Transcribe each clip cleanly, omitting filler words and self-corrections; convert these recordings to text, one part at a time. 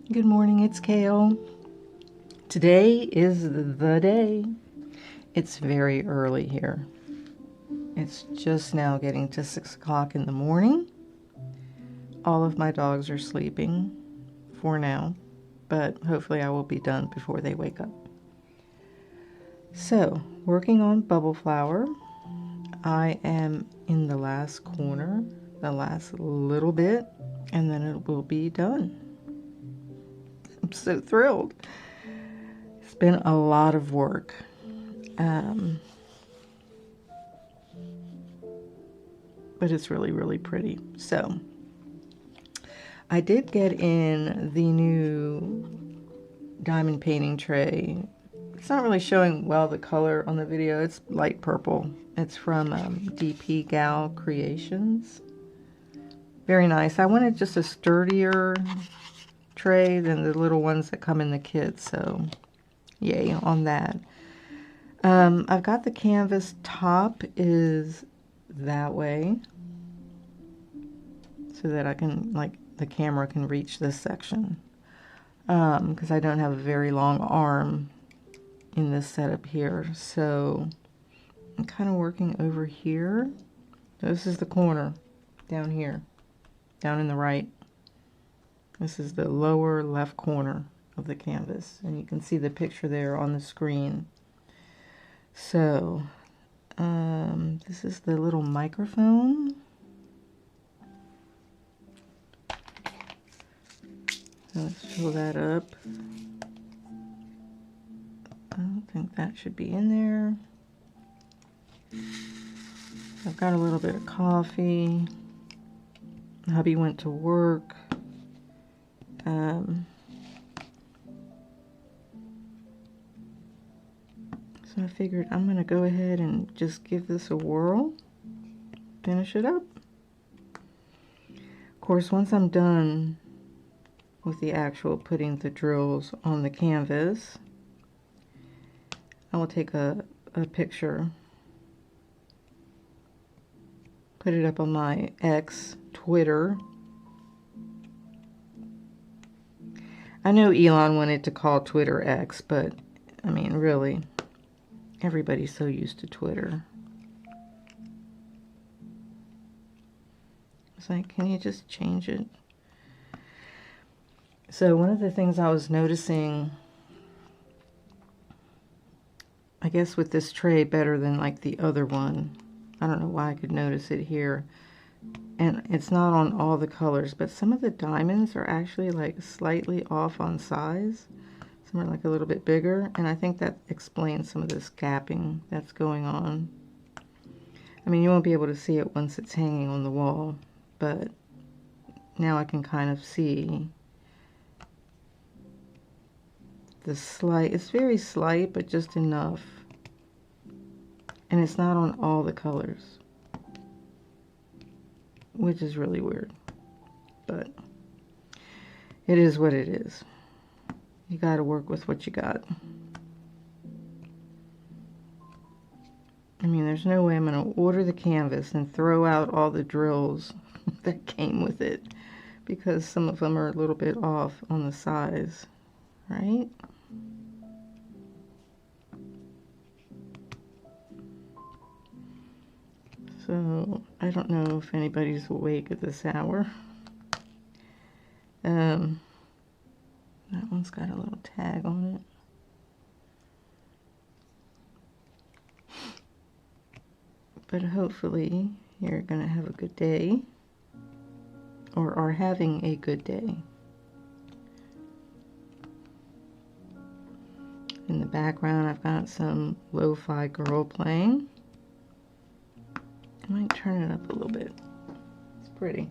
Good morning, it's Kale. Today is the day. It's very early here. It's just now getting to 6 o'clock in the morning. All of my dogs are sleeping for now, but hopefully I will be done before they wake up. So, working on bubble flower. I am in the last corner, the last little bit, and then it will be done. I'm so thrilled. It's been a lot of work. But it's really, really pretty. So, I did get in the new diamond painting tray. It's not really showing well the color on the video. It's light purple. It's from DP Gal Creations. Very nice. I wanted just a sturdier tray than the little ones that come in the kit, so yay on that. I've got the canvas top is that way so that I can, like, the camera can reach this section, because I don't have a very long arm in this setup here. So I'm kind of working over here. This is the corner down here, down in the right. This is the lower left corner of the canvas, and you can see the picture there on the screen. So this is the little microphone. Let's fill that up. I don't think that should be in there. I've got a little bit of coffee. Hubby went to work. So I figured I'm going to go ahead and just give this a whirl. Finish it up. Of course, once I'm done with the actual putting the drills on the canvas, I will take a picture, put it up on my Twitter. I know Elon wanted to call Twitter X, but I mean, really, everybody's so used to Twitter. It's like, can you just change it? So one of the things I was noticing, I guess with this tray better than like the other one, I don't know why I could notice it here, and it's not on all the colors, but some of the diamonds are actually like slightly off on size. Some are like a little bit bigger, and I think that explains some of this gapping that's going on. I mean, you won't be able to see it once it's hanging on the wall, but now I can kind of see the slight, it's very slight, but just enough. And it's not on all the colors, which is really weird, but it is what it is. You got to work with what you got. I mean, there's no way I'm going to order the canvas and throw out all the drills that came with it, because some of them are a little bit off on the size, right? So I don't know if anybody's awake at this hour. That one's got a little tag on it. But hopefully you're going to have a good day, or are having a good day. In the background, I've got some lo-fi girl playing. I might turn it up a little bit. It's pretty.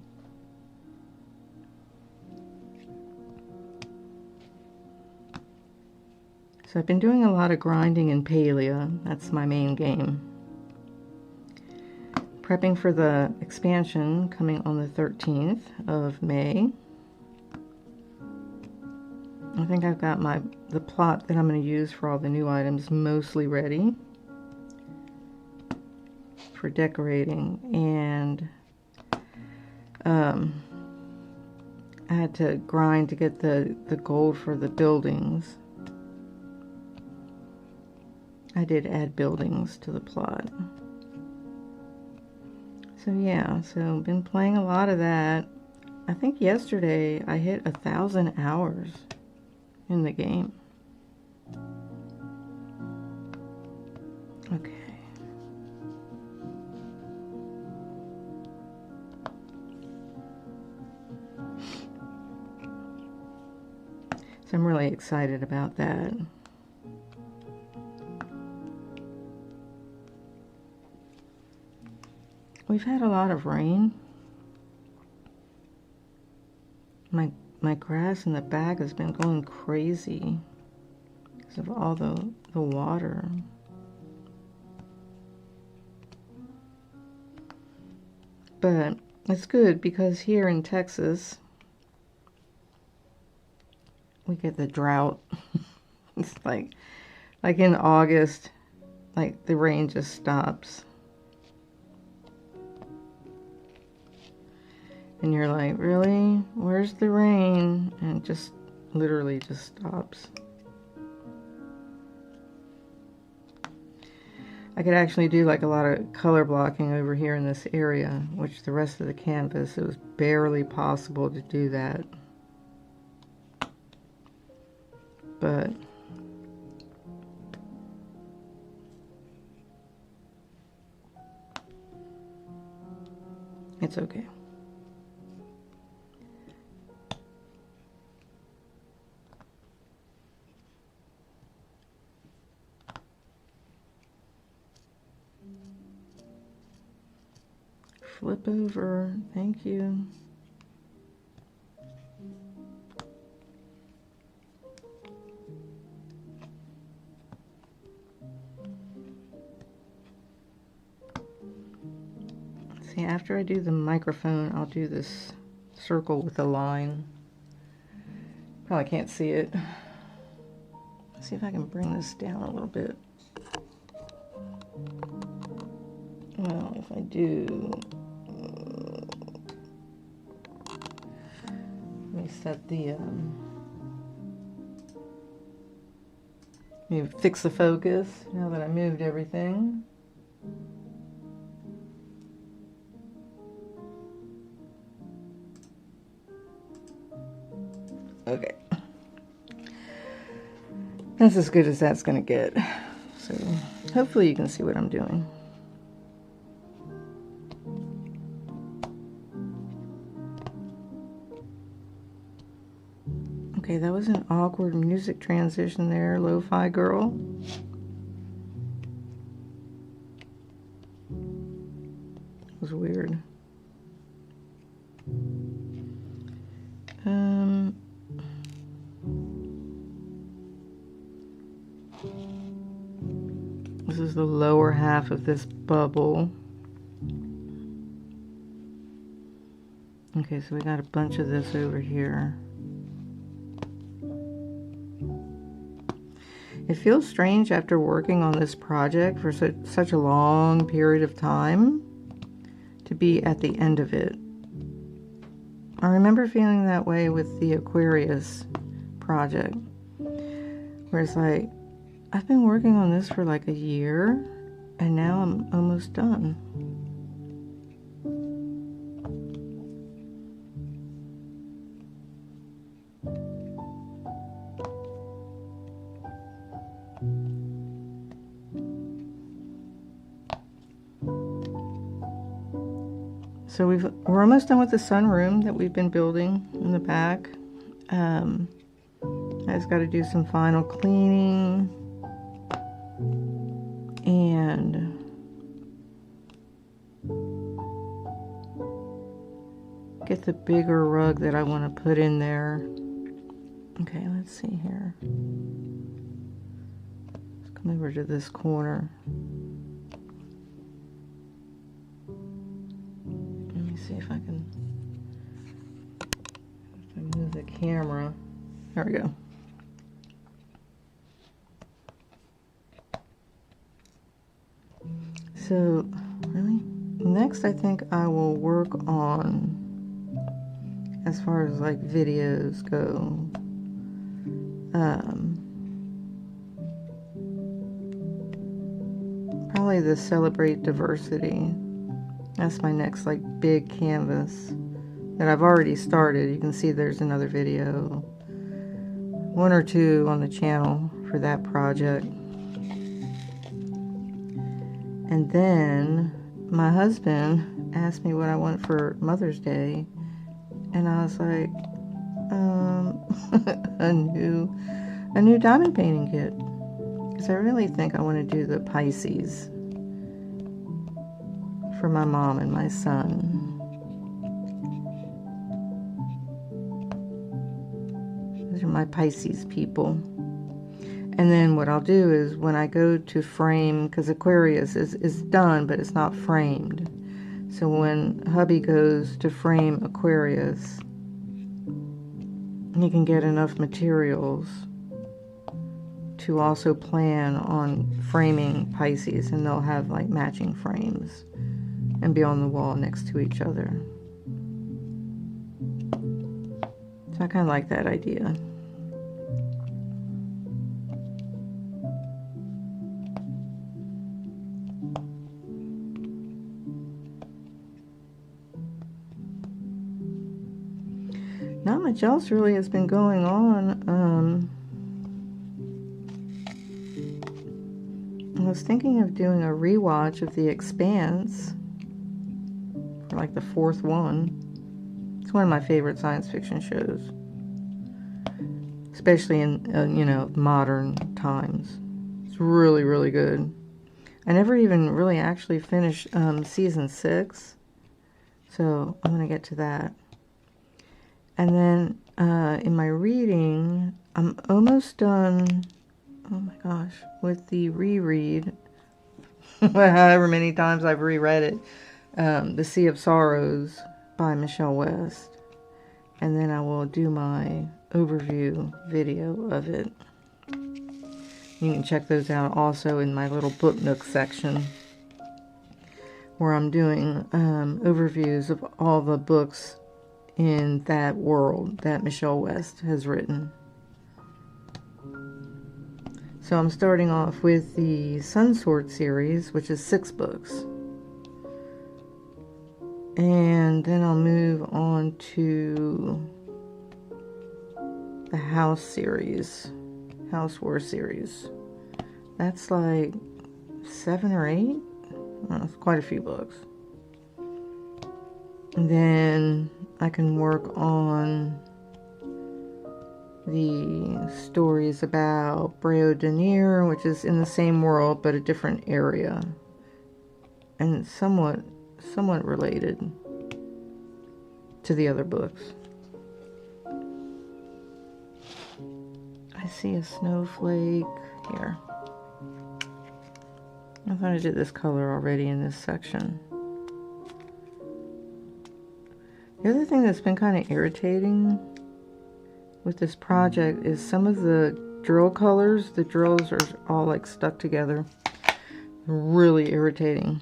So I've been doing a lot of grinding in Palia. That's my main game. Prepping for the expansion coming on the 13th of May. I think I've got the plot that I'm going to use for all the new items mostly ready for decorating, and I had to grind to get the gold for the buildings. I did add buildings to the plot. So yeah, so been playing a lot of that. I think yesterday I hit 1,000 hours in the game. Okay. So I'm really excited about that. We've had a lot of rain. My grass in the back has been going crazy because of all the water. But it's good because here in Texas, we get the drought. It's like in August, like the rain just stops. And you're like, really? Where's the rain? And it just literally just stops. I could actually do like a lot of color blocking over here in this area, which the rest of the canvas, it was barely possible to do that. But it's okay. Flip over, thank you. See, after I do the microphone, I'll do this circle with a line. Probably can't see it. Let's see if I can bring this down a little bit. Well, if I do, let me set the, let me fix the focus now that I moved everything. Okay. That's as good as that's gonna get. So hopefully you can see what I'm doing. Okay, that was an awkward music transition there, Lo-Fi Girl. It was weird. This is the lower half of this bubble. Okay, so we got a bunch of this over here. It feels strange after working on this project for such a long period of time to be at the end of it. I remember feeling that way with the Aquarius project, where it's like, I've been working on this for like a year, and now I'm almost done. So we're almost done with the sunroom that we've been building in the back. I just got to do some final cleaning and get the bigger rug that I want to put in there. Okay, let's see here. Let's come over to this corner. Let me see if I can move the camera. There we go. So, really, next I think I will work on as far as like videos go. Probably the Celebrate Diversity. That's my next like big canvas that I've already started. You can see there's another video, 1 or 2 on the channel for that project. And then my husband asked me what I want for Mother's Day, and I was like, a new diamond painting kit, because I really think I want to do the Pisces for my mom and my son. Those are my Pisces people. And then what I'll do is when I go to frame, because Aquarius is done, but it's not framed. So when hubby goes to frame Aquarius, he can get enough materials to also plan on framing Pisces, and they'll have like matching frames and be on the wall next to each other. So I kind of like that idea. Not much else really has been going on. I was thinking of doing a rewatch of The Expanse, for like the 4th one. It's one of my favorite science fiction shows, especially in you know, modern times. It's really, really good. I never even really actually finished season 6, so I'm gonna get to that. And then in my reading, I'm almost done, oh my gosh, with the reread, however many times I've reread it, The Sea of Sorrows by Michelle West. And then I will do my overview video of it. You can check those out also in my little Book Nook section, where I'm doing overviews of all the books in that world that Michelle West has written. So I'm starting off with the Sunsword series, which is 6 books. And then I'll move on to the House series, House War series. That's like 7 or 8? It's quite a few books. And then I can work on the stories about Breo Denier, which is in the same world but a different area, and somewhat related to the other books. I see a snowflake here. I thought I did this color already in this section. The other thing that's been kind of irritating with this project is some of the drill colors. The drills are all like stuck together. Really irritating.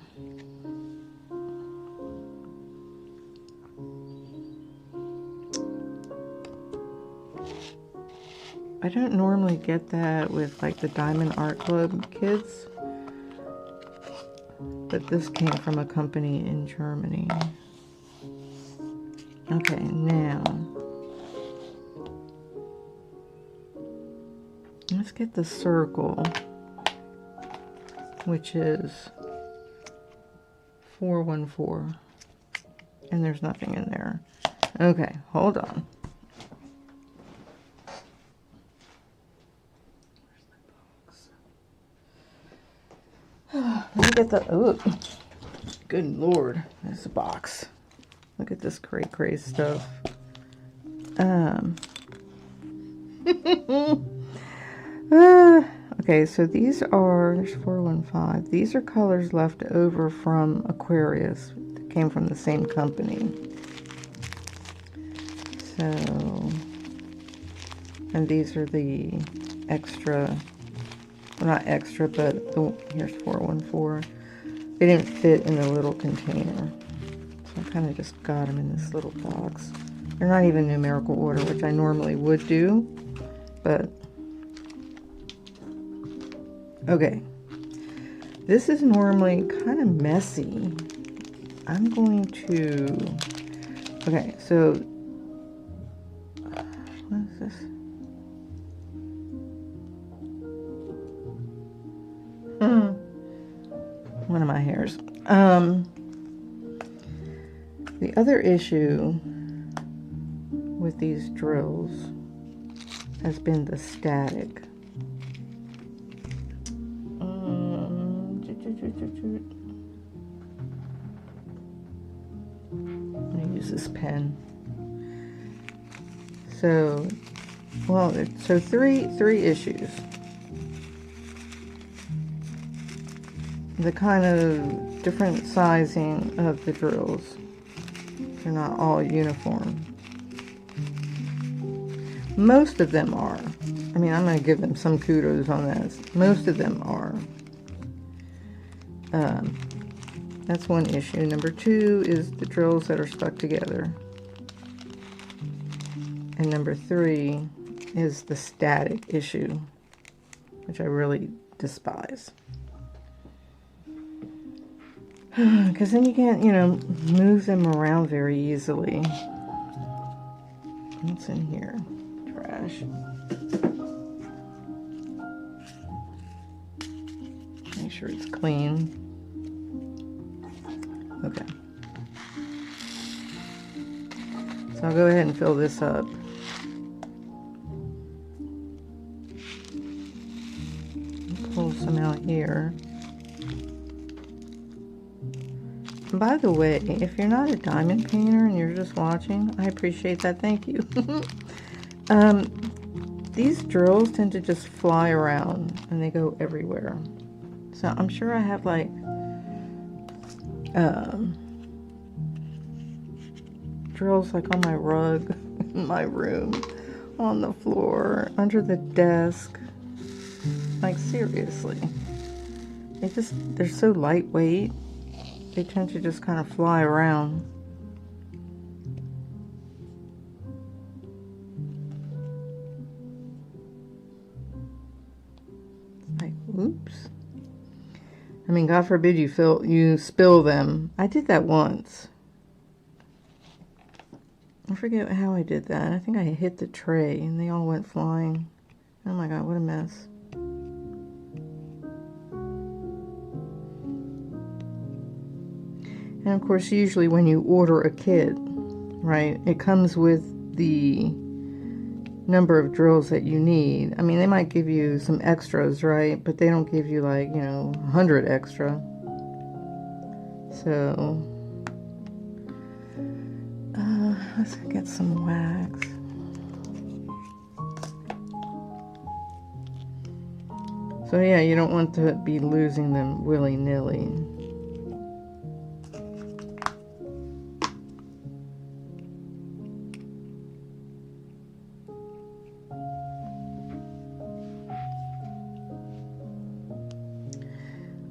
I don't normally get that with like the Diamond Art Club kits, but this came from a company in Germany. Okay, now let's get the circle, which is 414, and there's nothing in there. Okay, hold on. Let me get the, oh, good Lord, there's a box. Look at this cray stuff. Okay, so these are, there's 415. These are colors left over from Aquarius that came from the same company. So, and these are the extra, well, not extra, but here's 414. They didn't fit in the little container. So I kind of just got them in this little box. They're not even numerical order, which I normally would do, but okay. This is normally kind of messy. I'm going to, okay, so, what is this? One of my hairs. The other issue with these drills has been the static. Let me use this pen. So, well, so three issues. The kind of different sizing of the drills. They're not all uniform. Most of them are. I mean, I'm going to give them some kudos on this. Most of them are. That's one issue. Number two is the drills that are stuck together. And number three is the static issue, which I really despise. Because then you can't, you know, move them around very easily. What's in here? Trash. Make sure it's clean. Okay. So I'll go ahead and fill this up. Pull some out here. And by the way, if you're not a diamond painter and you're just watching, I appreciate that. Thank you. These drills tend to just fly around and they go everywhere. So I'm sure I have like drills like on my rug in my room, on the floor, under the desk. Like seriously. They're so lightweight. They tend to just kind of fly around. Like, oops. I mean, God forbid you spill them. I did that once. I forget how I did that. I think I hit the tray and they all went flying. Oh my God, what a mess. And of course, usually when you order a kit, right, it comes with the number of drills that you need. I mean, they might give you some extras, right, but they don't give you like, you know, 100 extra. So, let's get some wax. So yeah, you don't want to be losing them willy-nilly.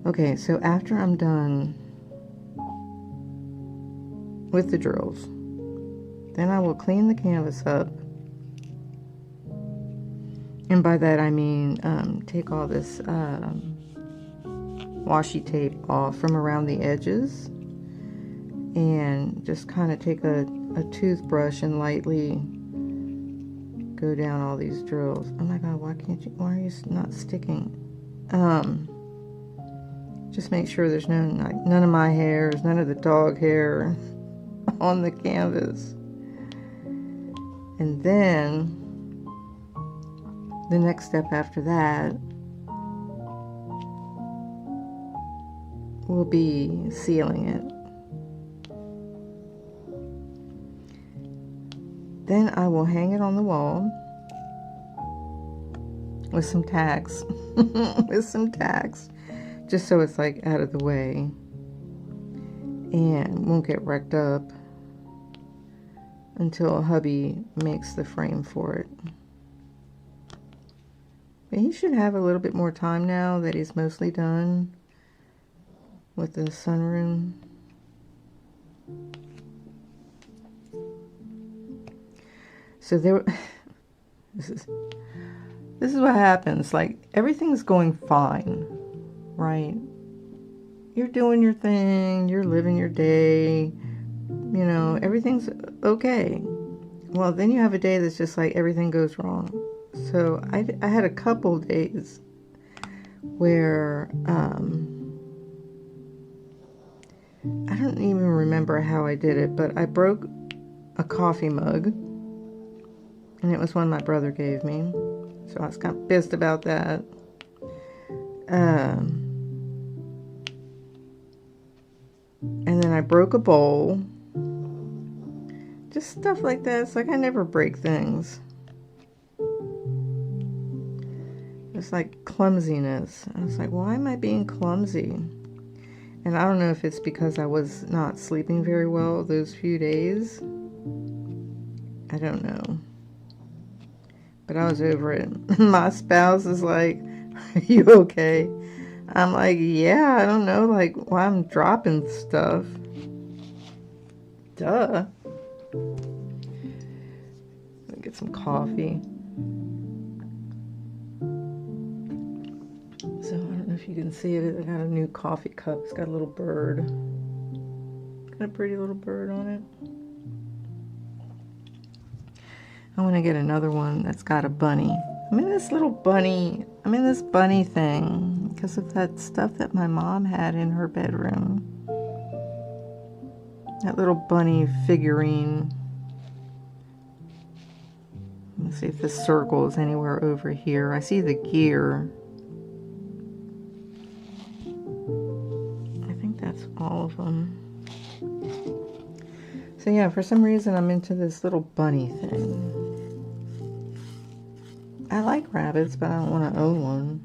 Okay, so after I'm done with the drills, then I will clean the canvas up. And by that I mean take all this washi tape off from around the edges and just kind of take a toothbrush and lightly go down all these drills. Oh my God, why are you not sticking? Just make sure there's none of my hairs, none of the dog hair on the canvas. And then the next step after that will be sealing it. Then I will hang it on the wall with some tacks, just so it's like out of the way and won't get wrecked up until hubby makes the frame for it. But he should have a little bit more time now that he's mostly done with the sunroom. So there, this is what happens. Like, everything's going fine, right? You're doing your thing, you're living your day, you know, everything's okay. Well, then you have a day that's just like everything goes wrong. So I had a couple days where I don't even remember how I did it, but I broke a coffee mug, and it was one my brother gave me. So I was kind of pissed about that. And then I broke a bowl. Just stuff like that. It's like I never break things. It's like clumsiness. I was like, why am I being clumsy? And I don't know if it's because I was not sleeping very well those few days. I don't know. But I was over it. My spouse is like, are you okay? I'm like, yeah, I don't know, like, why I'm dropping stuff. Duh. Let me get some coffee. So, I don't know if you can see it. I got a new coffee cup. It's got a little bird. Got a pretty little bird on it. I want to get another one that's got a bunny. I'm in this bunny thing because of that stuff that my mom had in her bedroom. That little bunny figurine. Let's see if the circle is anywhere over here. I see the gear. I think that's all of them. So yeah, for some reason I'm into this little bunny thing. I like rabbits, but I don't want to own one.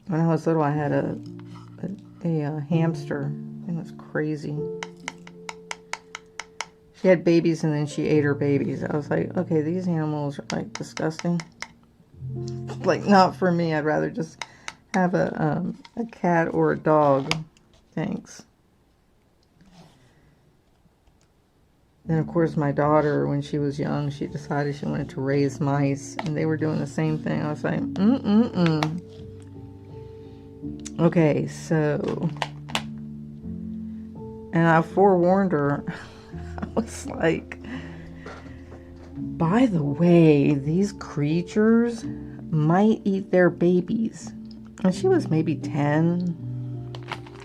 When I was little, I had a hamster. It was crazy. She had babies and then she ate her babies. I was like, okay, these animals are like disgusting. Like, not for me. I'd rather just have a cat or a dog. Thanks. Then, of course, my daughter, when she was young, she decided she wanted to raise mice, and they were doing the same thing. I was like, Okay, so, and I forewarned her. I was like, by the way, these creatures might eat their babies. And she was maybe 10.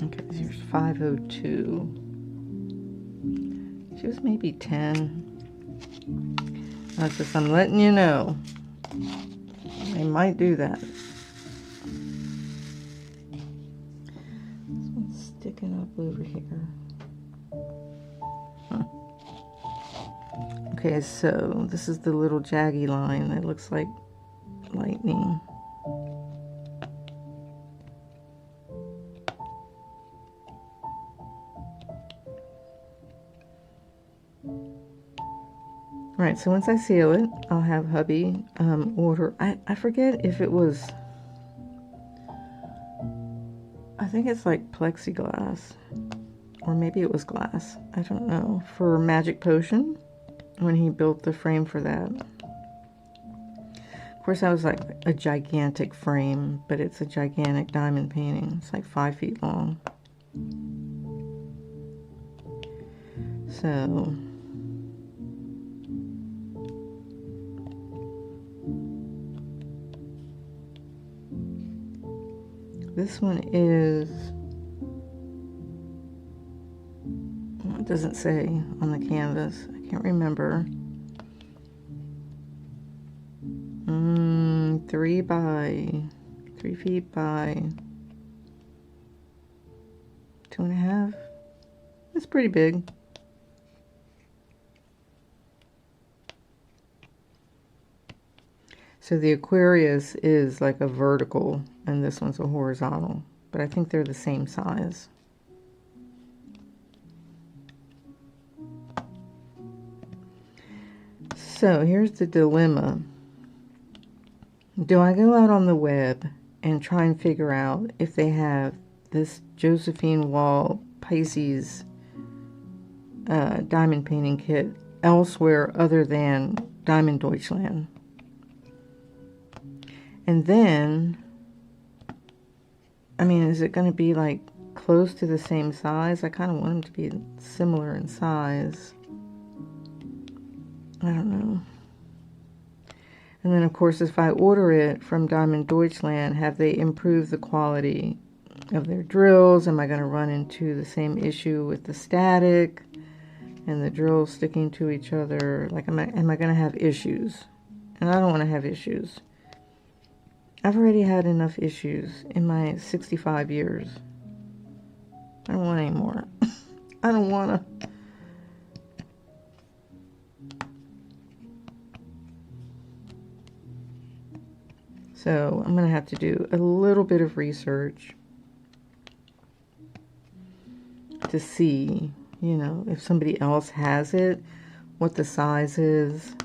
Okay, here's 502. She was maybe 10. That's just, I'm letting you know. They might do that. This one's sticking up over here. Huh. Okay, so this is the little jaggy line that looks like lightning. Right, so once I seal it, I'll have hubby order. I forget if it was, I think it's like plexiglass, or maybe it was glass. I don't know. For Magic Potion, when he built the frame for that. Of course, that was like a gigantic frame, but it's a gigantic diamond painting. It's like 5 feet long. So, this one is, well, it doesn't say on the canvas. I can't remember. 3 feet by 2.5. It's pretty big. So the Aquarius is like a vertical, and this one's a horizontal, but I think they're the same size. So here's the dilemma. Do I go out on the web and try and figure out if they have this Josephine Wall Pisces diamond painting kit elsewhere other than Diamond Deutschland. And then, I mean, is it going to be like close to the same size? I kind of want them to be similar in size. I don't know. And then, of course, if I order it from Diamond Deutschland, have they improved the quality of their drills? Am I going to run into the same issue with the static and the drills sticking to each other? Like, am I going to have issues? And I don't want to have issues. I've already had enough issues in my 65 years. I don't want any more. I don't want to. So I'm going to have to do a little bit of research to see, you know, if somebody else has it, what the size is.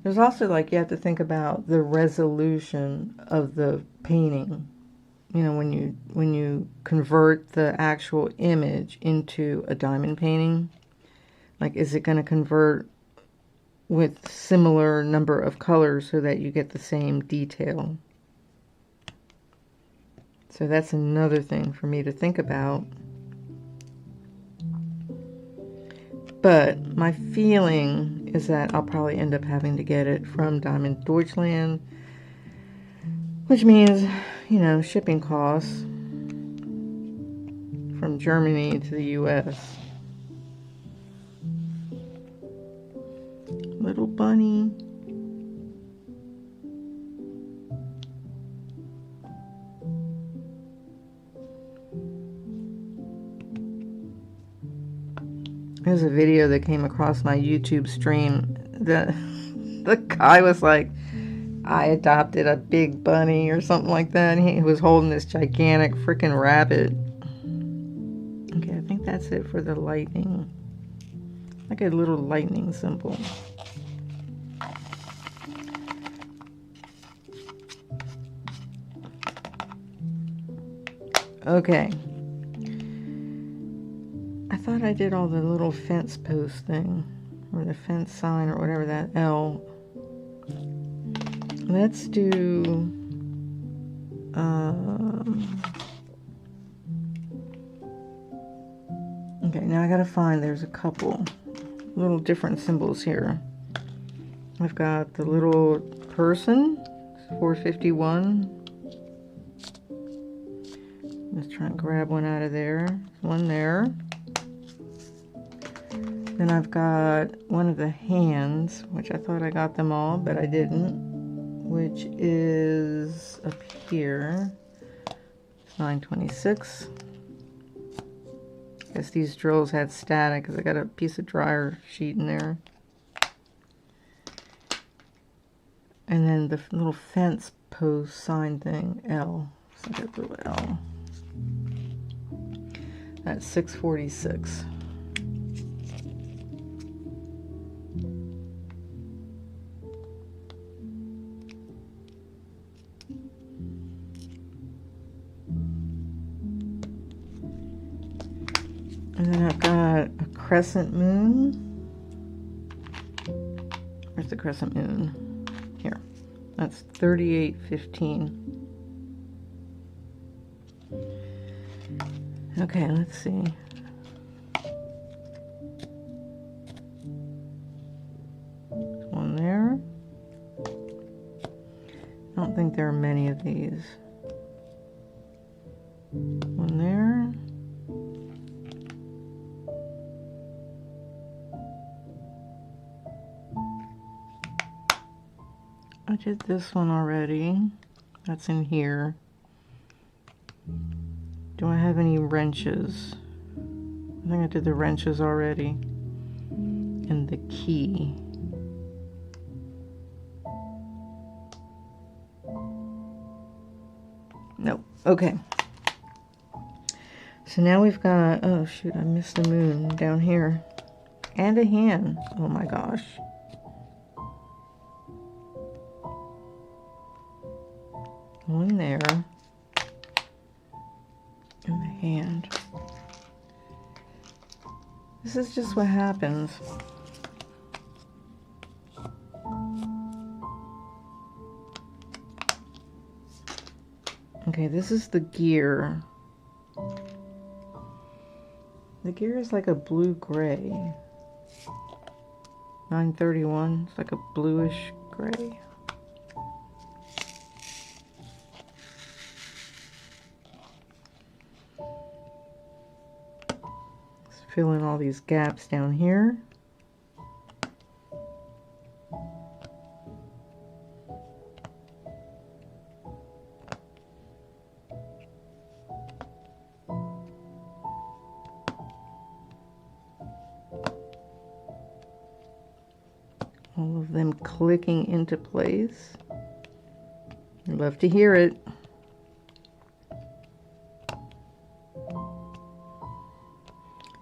There's also, like, you have to think about the resolution of the painting. You know, when you convert the actual image into a diamond painting, like, is it going to convert with similar number of colors so that you get the same detail? So that's another thing for me to think about. But my feeling is that I'll probably end up having to get it from Diamond Deutschland, which means, you know, shipping costs from Germany to the US. Little bunny. There's a video that came across my YouTube stream. The guy was like, I adopted a big bunny or something like that. And he was holding this gigantic freaking rabbit. Okay, I think that's it for the lightning. Like a little lightning symbol. Okay. I thought I did all the little fence post thing, or the fence sign, or whatever that L. Let's do, okay, now I gotta find, there's a couple little different symbols here. I've got the little person, 451. Let's try and grab one out of there. One there. Then I've got one of the hands, which I thought I got them all, but I didn't, which is up here. 926. I guess these drills had static because I got a piece of dryer sheet in there. And then the little fence post sign thing, L. So I got the little L. That's 646. And then I've got a crescent moon. Where's the crescent moon? Here. That's 3815. Okay, let's see. There's one there. I don't think there are many of these. One there. I did this one already. That's in here. Do I have any wrenches? I think I did the wrenches already. And the key. Nope. Okay. So now we've got, oh shoot, I missed the moon down here. And a hand. Oh my gosh. One there. And the hand. This is just what happens. Okay, this is the gear. The gear is like a blue-gray. 931, it's like a bluish gray. Let's fill in all these gaps down here. All of them clicking into place. I'd love to hear it.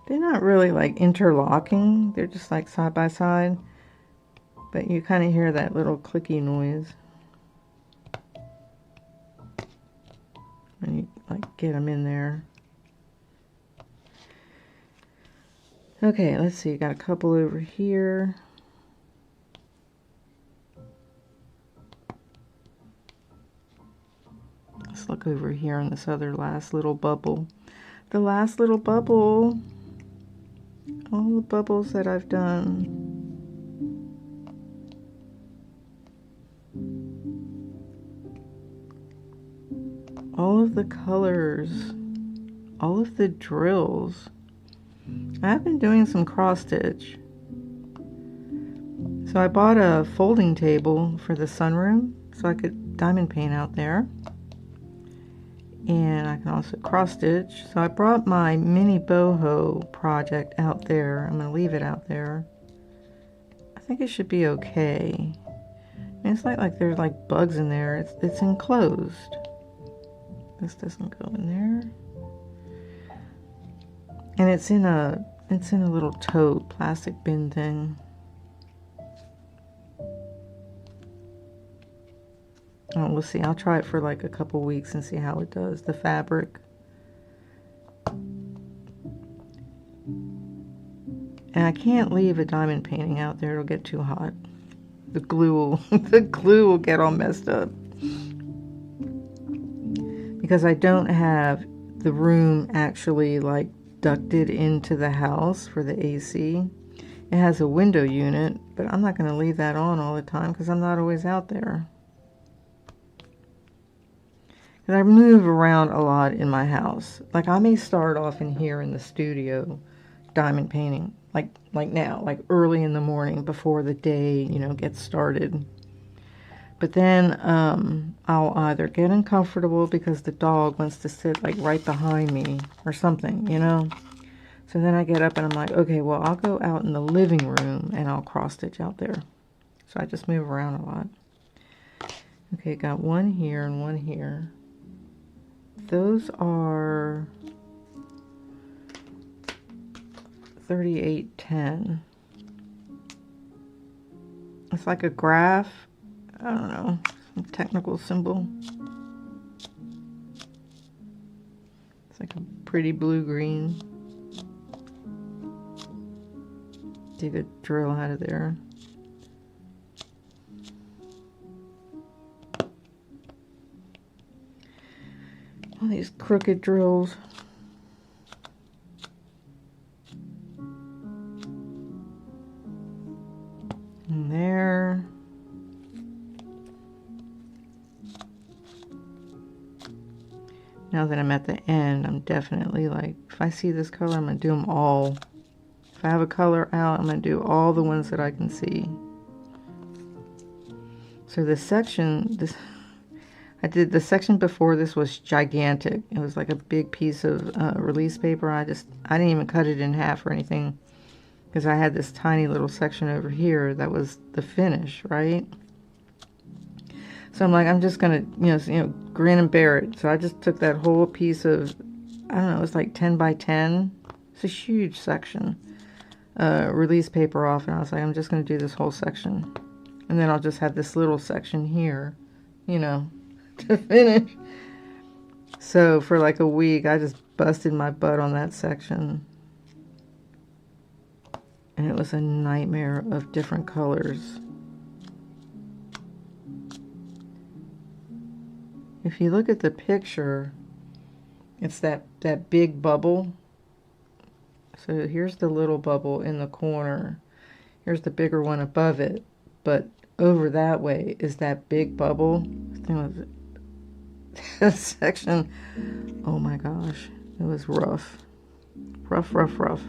They're not really like interlocking, they're just like side by side, but you kind of hear that little clicky noise when you like get them in there. Okay, let's see, got a couple over here. Let's look over here on this other last little bubble. The last little bubble, all the bubbles that I've done. All of the colors, all of the drills. I've been doing some cross stitch. So I bought a folding table for the sunroom so I could diamond paint out there. And I can also cross stitch. So I brought my mini boho project out there. I'm going to leave it out there. I think it should be okay. I mean, it's not like there's like bugs in there. It's enclosed. This doesn't go in there. And it's in a little tote plastic bin thing. Oh, we'll see. I'll try it for like a couple weeks and see how it does. The fabric. And I can't leave a diamond painting out there. It'll get too hot. The glue will get all messed up. Because I don't have the room actually like ducted into the house for the AC. It has a window unit, but I'm not going to leave that on all the time because I'm not always out there. And I move around a lot in my house. Like I may start off in here in the studio diamond painting, like now, like early in the morning before the day, you know, gets started. But then I'll either get uncomfortable because the dog wants to sit like right behind me or something, you know. So then I get up and I'm like, okay, well, I'll go out in the living room and I'll cross stitch out there. So I just move around a lot. Okay, got one here and one here. Those are 3810. It's like a graph. I don't know, some technical symbol. It's like a pretty blue-green. Dig a drill out of there. All these crooked drills. And there. Now that I'm at the end, I'm definitely like, if I see this color, I'm going to do them all. If I have a color out, I'm going to do all the ones that I can see. So this section, I did the section before this was gigantic. It was like a big piece of release paper. I didn't even cut it in half or anything because I had this tiny little section over here that was the finish, right? So I'm like, I'm just gonna, you know, grin and bear it. So I just took that whole piece of, I don't know, it's like 10 by 10. It's a huge section. Release paper off, and I was like, I'm just gonna do this whole section, and then I'll just have this little section here, you know, to finish. So for like a week, I just busted my butt on that section. and it was a nightmare of different colors. If you look at the picture, it's that big bubble. So here's the little bubble in the corner. Here's the bigger one above it. But over that way is that big bubble. This section, oh my gosh, it was rough. Rough, rough, rough.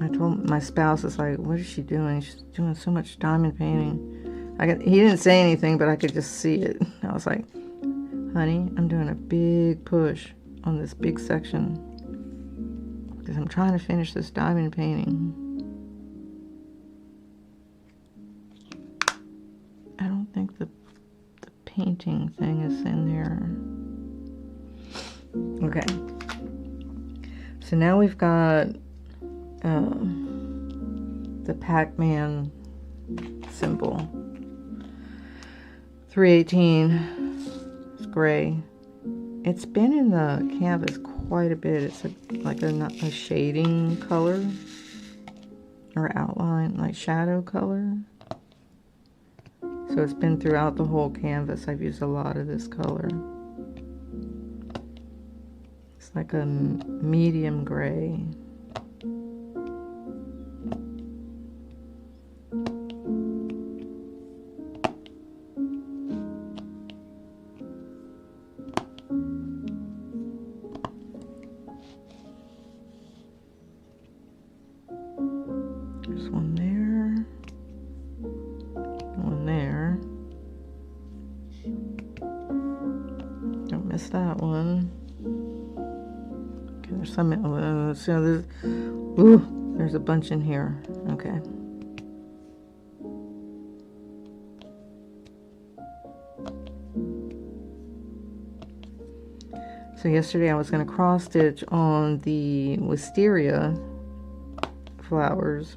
I told my spouse, it's like, what is she doing? She's doing so much diamond painting. He didn't say anything, but I could just see it. I was like, honey, I'm doing a big push on this big section because I'm trying to finish this diamond painting. I don't think the painting thing is in there. Okay. So now we've got the Pac-Man symbol. 318. It's gray. It's been in the canvas quite a bit. It's like a shading color or outline, like shadow color. So it's been throughout the whole canvas. I've used a lot of this color. It's like a medium gray. There's one there. One there. Don't miss that one. Okay, there's some. So there's a bunch in here. Okay. So yesterday I was going to cross stitch on the wisteria flowers,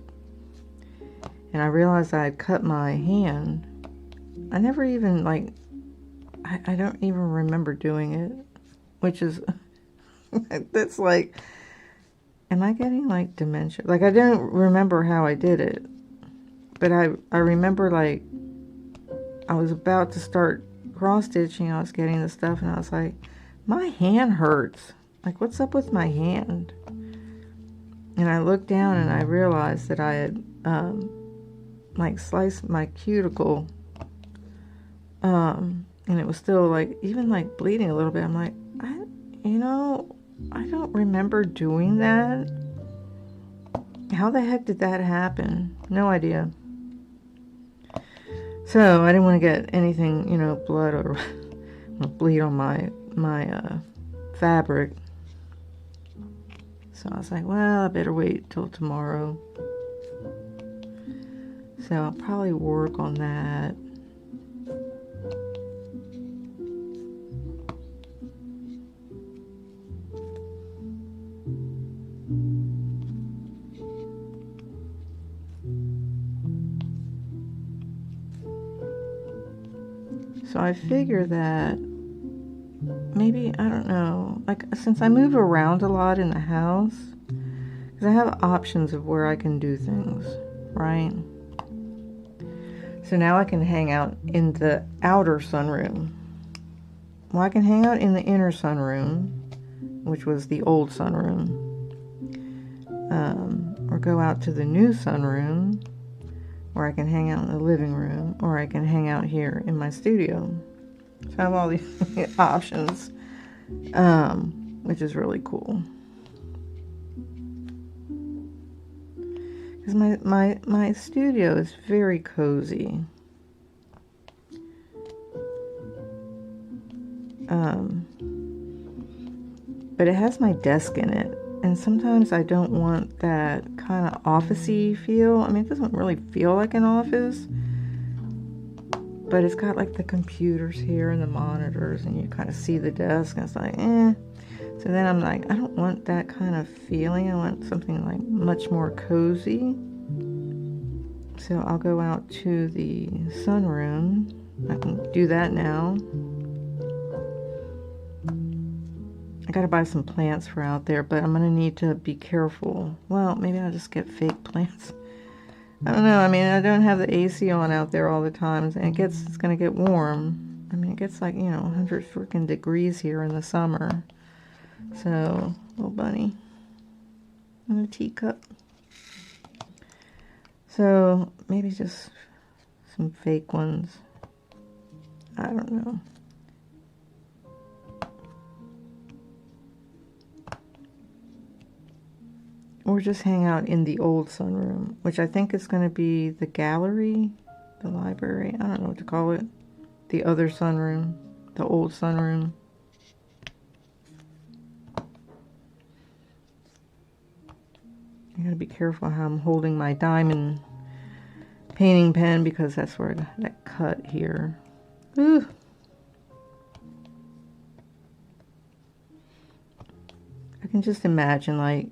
and I realized I had cut my hand. I never even I don't even remember doing it, which is that's like, am I getting like dementia? Like I don't remember how I did it, but I remember like I was about to start cross stitching. I was getting the stuff, and I was like, my hand hurts. Like, what's up with my hand? And I looked down and I realized that I had like sliced my cuticle, and it was still like even like bleeding a little bit. I'm like, I don't remember doing that. How the heck did that happen? No idea. So I didn't want to get anything, blood or bleed on my fabric. So I was like, well, I better wait till tomorrow. So I'll probably work on that. So I figure that maybe, I don't know, like since I move around a lot in the house, because I have options of where I can do things, right? So now I can hang out in the outer sunroom. Well, I can hang out in the inner sunroom, which was the old sunroom, or go out to the new sunroom, or I can hang out in the living room, or I can hang out here in my studio. So I have all these options, which is really cool. Because my studio is very cozy. But it has my desk in it. And sometimes I don't want that kind of office-y feel. I mean, it doesn't really feel like an office. But it's got like the computers here and the monitors, and you kind of see the desk, and it's like, eh. So then I'm like, I don't want that kind of feeling. I want something like much more cozy. So I'll go out to the sunroom. I can do that now. I gotta buy some plants for out there, but I'm gonna need to be careful. Well, maybe I'll just get fake plants. I don't know. I mean, I don't have the AC on out there all the time, and it's gonna get warm. I mean, it gets like, 100 freaking degrees here in the summer. So, little bunny and a teacup. So, maybe just some fake ones. I don't know. Or just hang out in the old sunroom, which I think is going to be the gallery, the library. I don't know what to call it. The other sunroom, the old sunroom. I gotta be careful how I'm holding my diamond painting pen because that's where that cut here. Ooh. I can just imagine, like,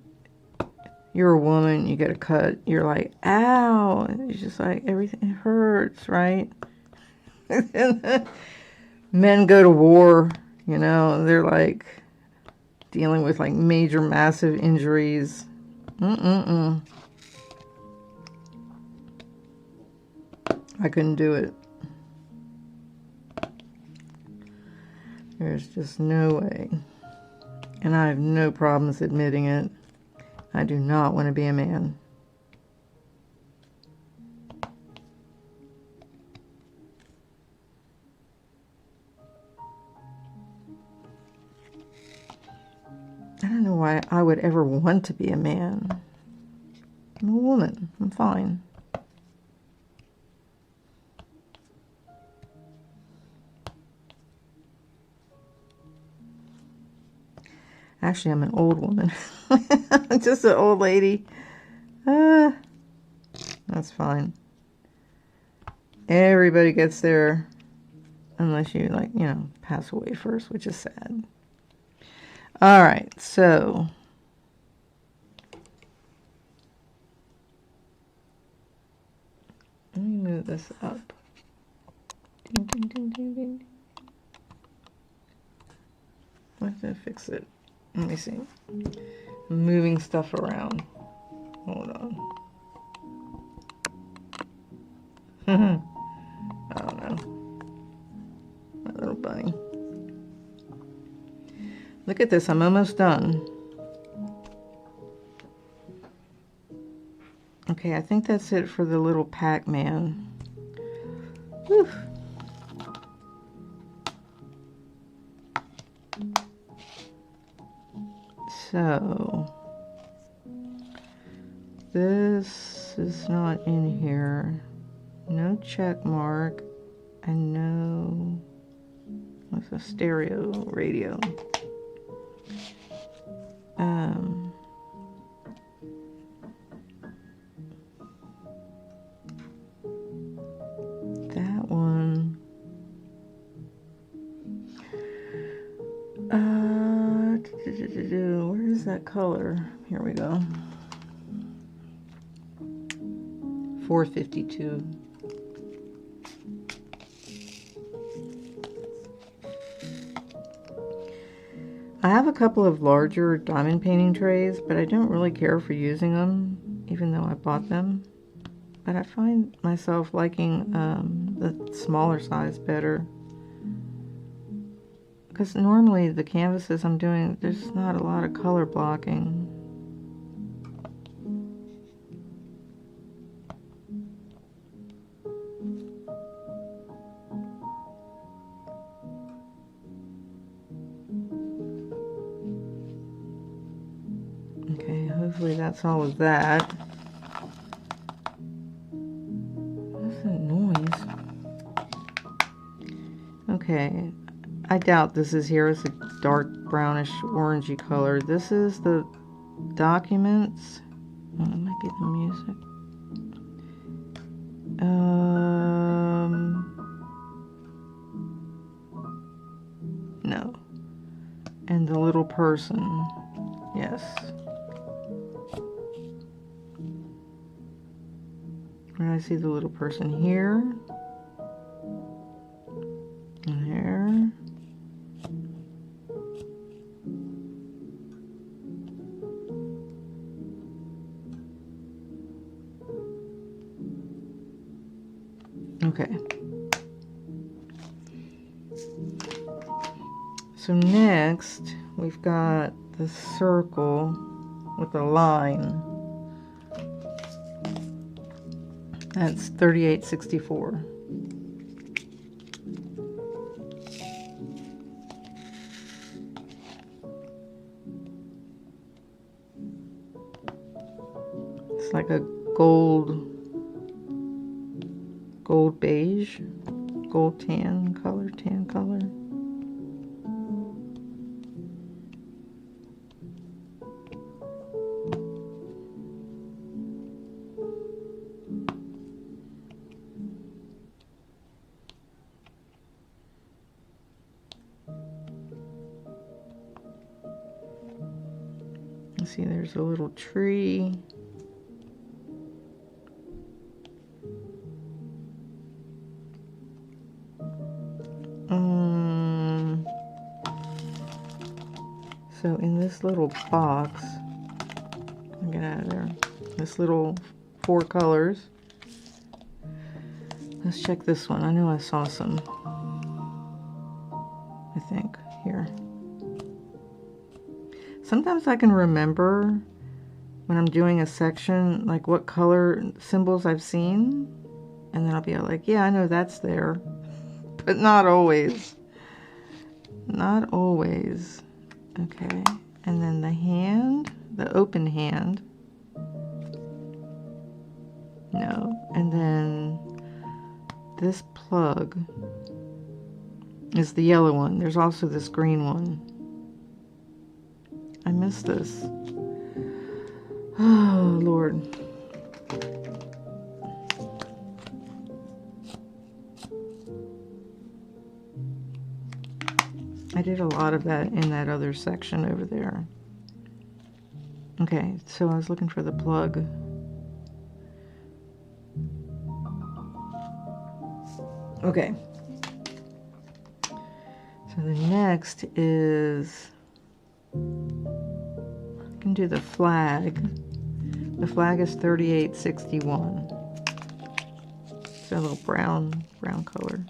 you're a woman, you get a cut, you're like, ow, it's just like everything hurts, right? Men go to war, they're like dealing with like major, massive injuries. I couldn't do it. There's just no way. And I have no problems admitting it. I do not want to be a man. I don't know why I would ever want to be a man. I'm a woman. I'm fine. Actually, I'm an old woman. Just an old lady. That's fine. Everybody gets there unless you, like, pass away first, which is sad. All right, so let me move this up. Ding, ding, ding, ding, ding. I have to fix it. Let me see. I'm moving stuff around. Hold on. I don't know. My little bunny. Look at this. I'm almost done. Okay, I think that's it for the little Pac-Man. Whew. So, this is not in here. No check mark, and no, what's a stereo radio? That one. Where is that color? Here we go. 452. I have a couple of larger diamond painting trays, but I don't really care for using them, even though I bought them. But I find myself liking the smaller size better. Because normally the canvases I'm doing, there's not a lot of color blocking. Okay, hopefully that's all of that. What's that noise? Okay, I doubt this is here. It's a dark brownish orangey color. This is the documents. Oh, it might be the music. No. And the little person. Yes. Where I see the little person here. And here. Okay. So next, we've got the circle with a line. That's 3864. It's like a gold beige, gold tan color. Let's see, there's a little tree. So in this little box, I'll get out of there, this little 4 colors. Let's check this one. I know I saw some, I think, here. Sometimes I can remember when I'm doing a section, like what color symbols I've seen, and then I'll be like, yeah, I know that's there, but not always. Not always. Okay, and then the hand, the open hand. No, and then this plug is the yellow one. There's also this green one. I missed this. Oh, Lord. I did a lot of that in that other section over there. Okay, so I was looking for the plug. Okay. So the next is, I can do the flag. The flag is 3861. It's a little brown color.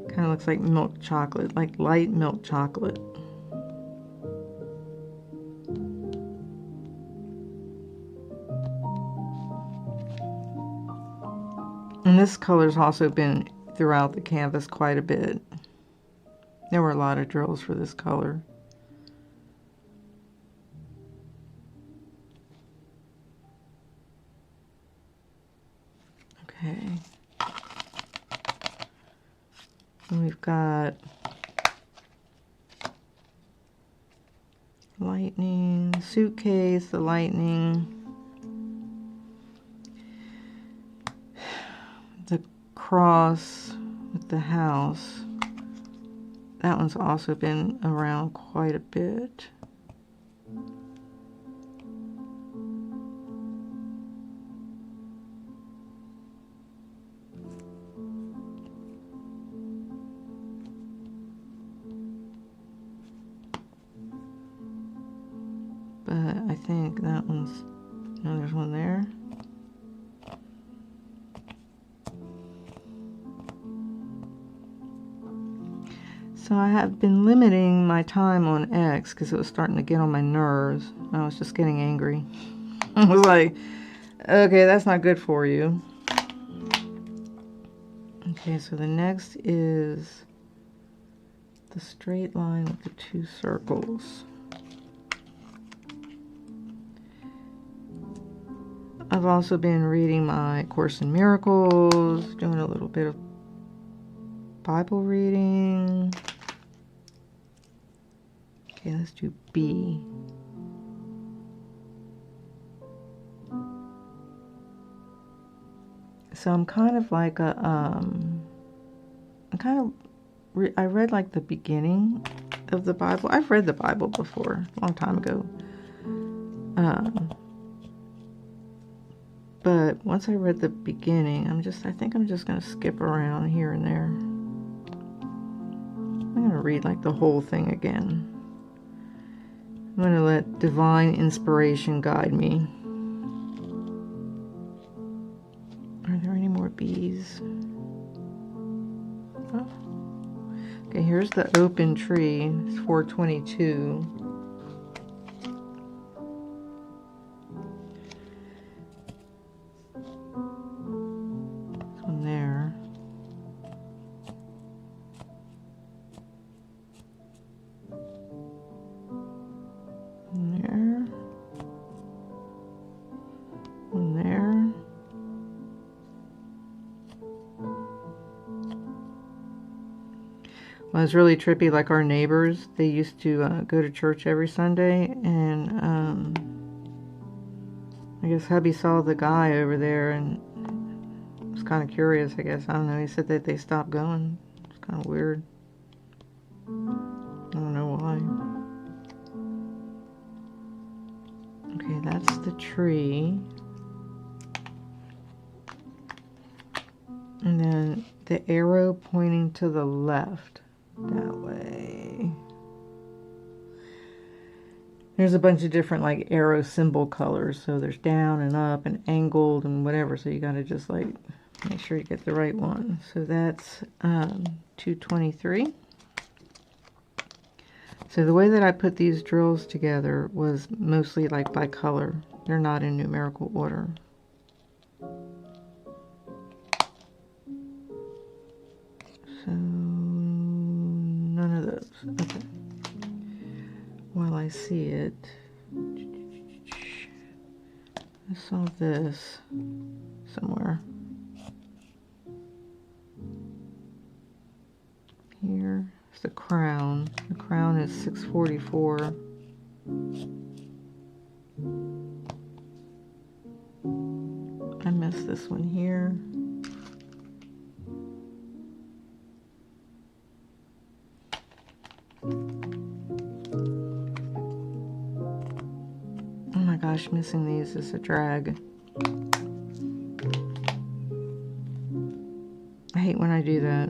Kind of looks like milk chocolate, like light milk chocolate. And this color's also been throughout the canvas quite a bit. There were a lot of drills for this color. Okay. And we've got lightning, suitcase, the lightning, the cross with the house. That one's also been around quite a bit. But I think that one's, no, there's one there. So I have been limiting my time on X because it was starting to get on my nerves. I was just getting angry. I was like, okay, that's not good for you. Okay, so the next is the straight line with the 2 circles. I've also been reading my Course in Miracles, doing a little bit of Bible reading. Okay, let's do B. So I'm kind of like a, I read like the beginning of the Bible. I've read the Bible before, a long time ago. But once I read the beginning, I think I'm just going to skip around here and there. I'm going to read like the whole thing again. I'm going to let divine inspiration guide me. bees. Oh. Okay, here's the open tree. It's 422. This one there. One there. One there. Well, it's really trippy. Like our neighbors, they used to go to church every Sunday, and I guess hubby saw the guy over there and was kind of curious, I guess. I don't know. He said that they stopped going. It's kind of weird. I don't know why. Okay, that's the tree. And then the arrow pointing to the left. That way. There's a bunch of different like arrow symbol colors. So there's down and up and angled and whatever. So you got to just like make sure you get the right one. So that's 223. So the way that I put these drills together was mostly like by color. They're not in numerical order. So none of those. Okay. While I see it, I saw this somewhere. Here is the crown. The crown is 644. I missed this one here. Oh my gosh, missing these is a drag. I hate when I do that.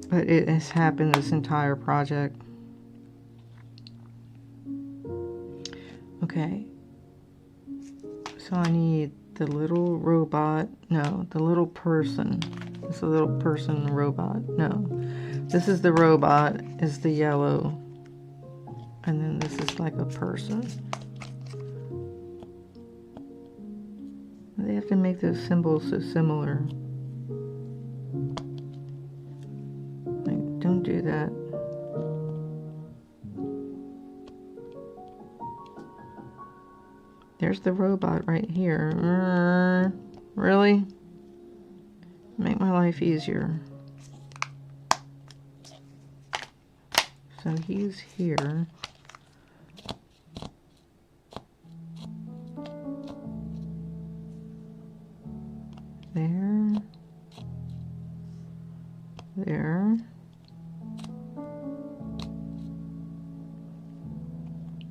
But it has happened this entire project. Okay. So I need the little robot. No, the little person. It's a little person robot. No. This is the robot, is the yellow. And then this is like a person. They have to make those symbols so similar. Like, don't do that. There's the robot right here. Really? Make my life easier. So he's here. There. There.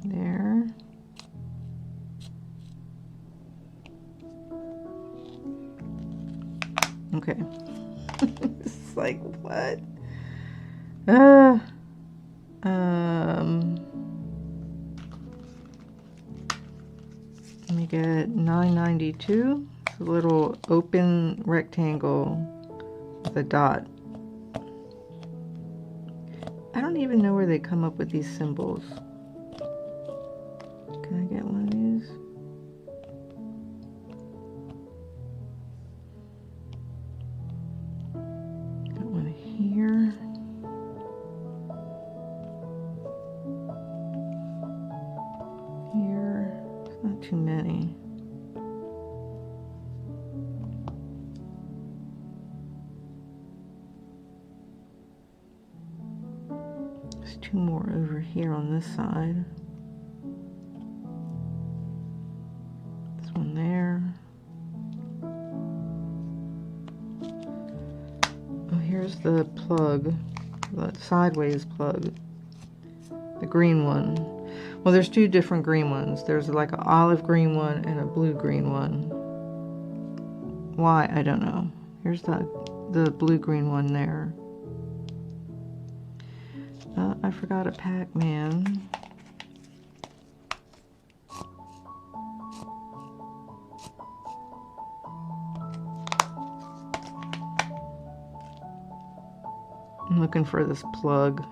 There. Okay. It's like, what? Let me get 992. It's a little open rectangle with a dot. I don't even know where they come up with these symbols. Can I get one of these? Got one here. Here. It's not too many. There's two more over here on this side. This one there. Oh, here's the plug, the sideways plug, the green one. Well, there's two different green ones. There's like an olive green one and a blue green one. Why? I don't know. Here's the blue green one there. I forgot a Pac-Man. I'm looking for this plug.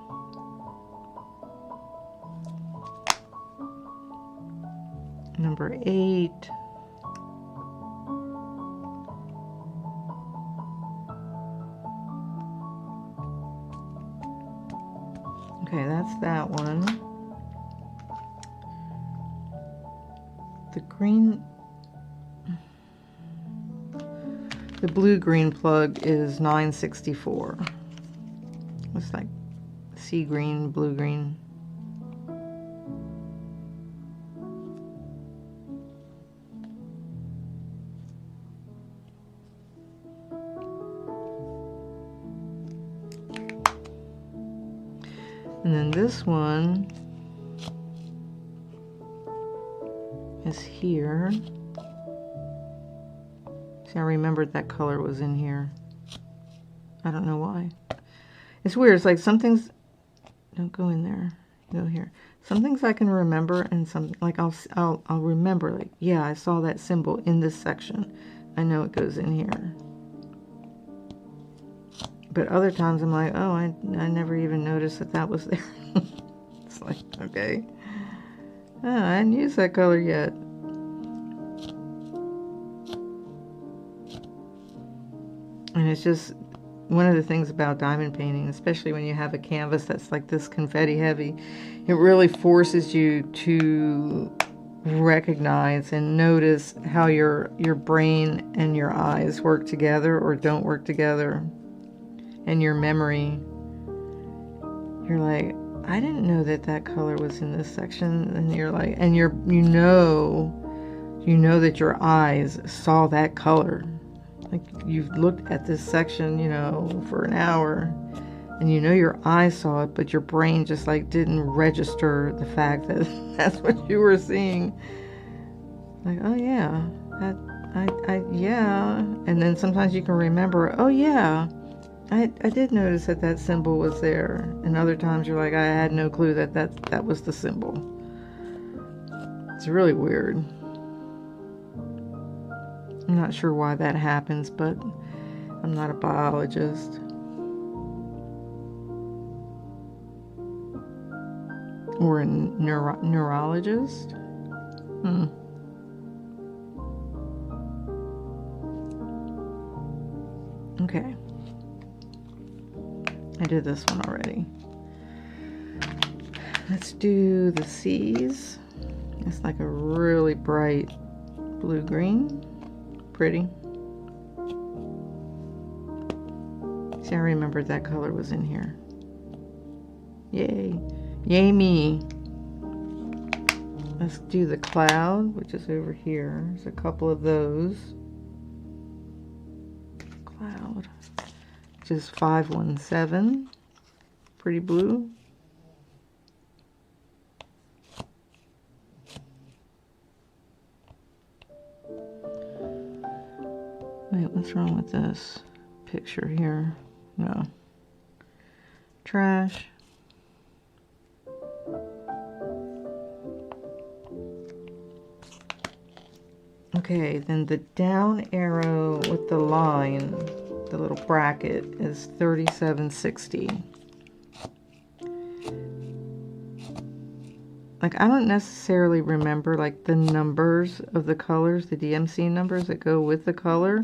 Number 8. Okay, that's that one. The green, the blue-green plug is 964. Looks like sea green, blue-green. And then this one is here. See, I remembered that color was in here. I don't know why. It's weird. It's like some things don't go in there. Go here. Some things I can remember, and some like I'll remember, like, yeah, I saw that symbol in this section. I know it goes in here. But other times I'm like, oh, I never even noticed that that was there. It's like, okay. Oh, I hadn't used that color yet. And it's just one of the things about diamond painting, especially when you have a canvas that's like this confetti heavy, it really forces you to recognize and notice how your brain and your eyes work together or don't work together. And your memory, you're like, I didn't know that that color was in this section. And you're like, and you know that your eyes saw that color. Like, you've looked at this section, you know, for an hour, and you know your eyes saw it, but your brain just like didn't register the fact that that's what you were seeing. Like, oh yeah, yeah. And then sometimes you can remember, oh yeah, I did notice that that symbol was there. And other times you're like, I had no clue that that was the symbol. It's really weird. I'm not sure why that happens, but I'm not a biologist. Or a neurologist. Okay. I did this one already. Let's do the seas. It's like a really bright blue-green. Pretty. See, I remembered that color was in here. Yay. Yay me. Let's do the cloud, which is over here. There's a couple of those. Cloud. Which is 517. Pretty blue. Wait, what's wrong with this picture here? No. Trash. Okay, then the down arrow with the line, the little bracket, is 3760. Like, I don't necessarily remember like the numbers of the colors, the DMC numbers that go with the color.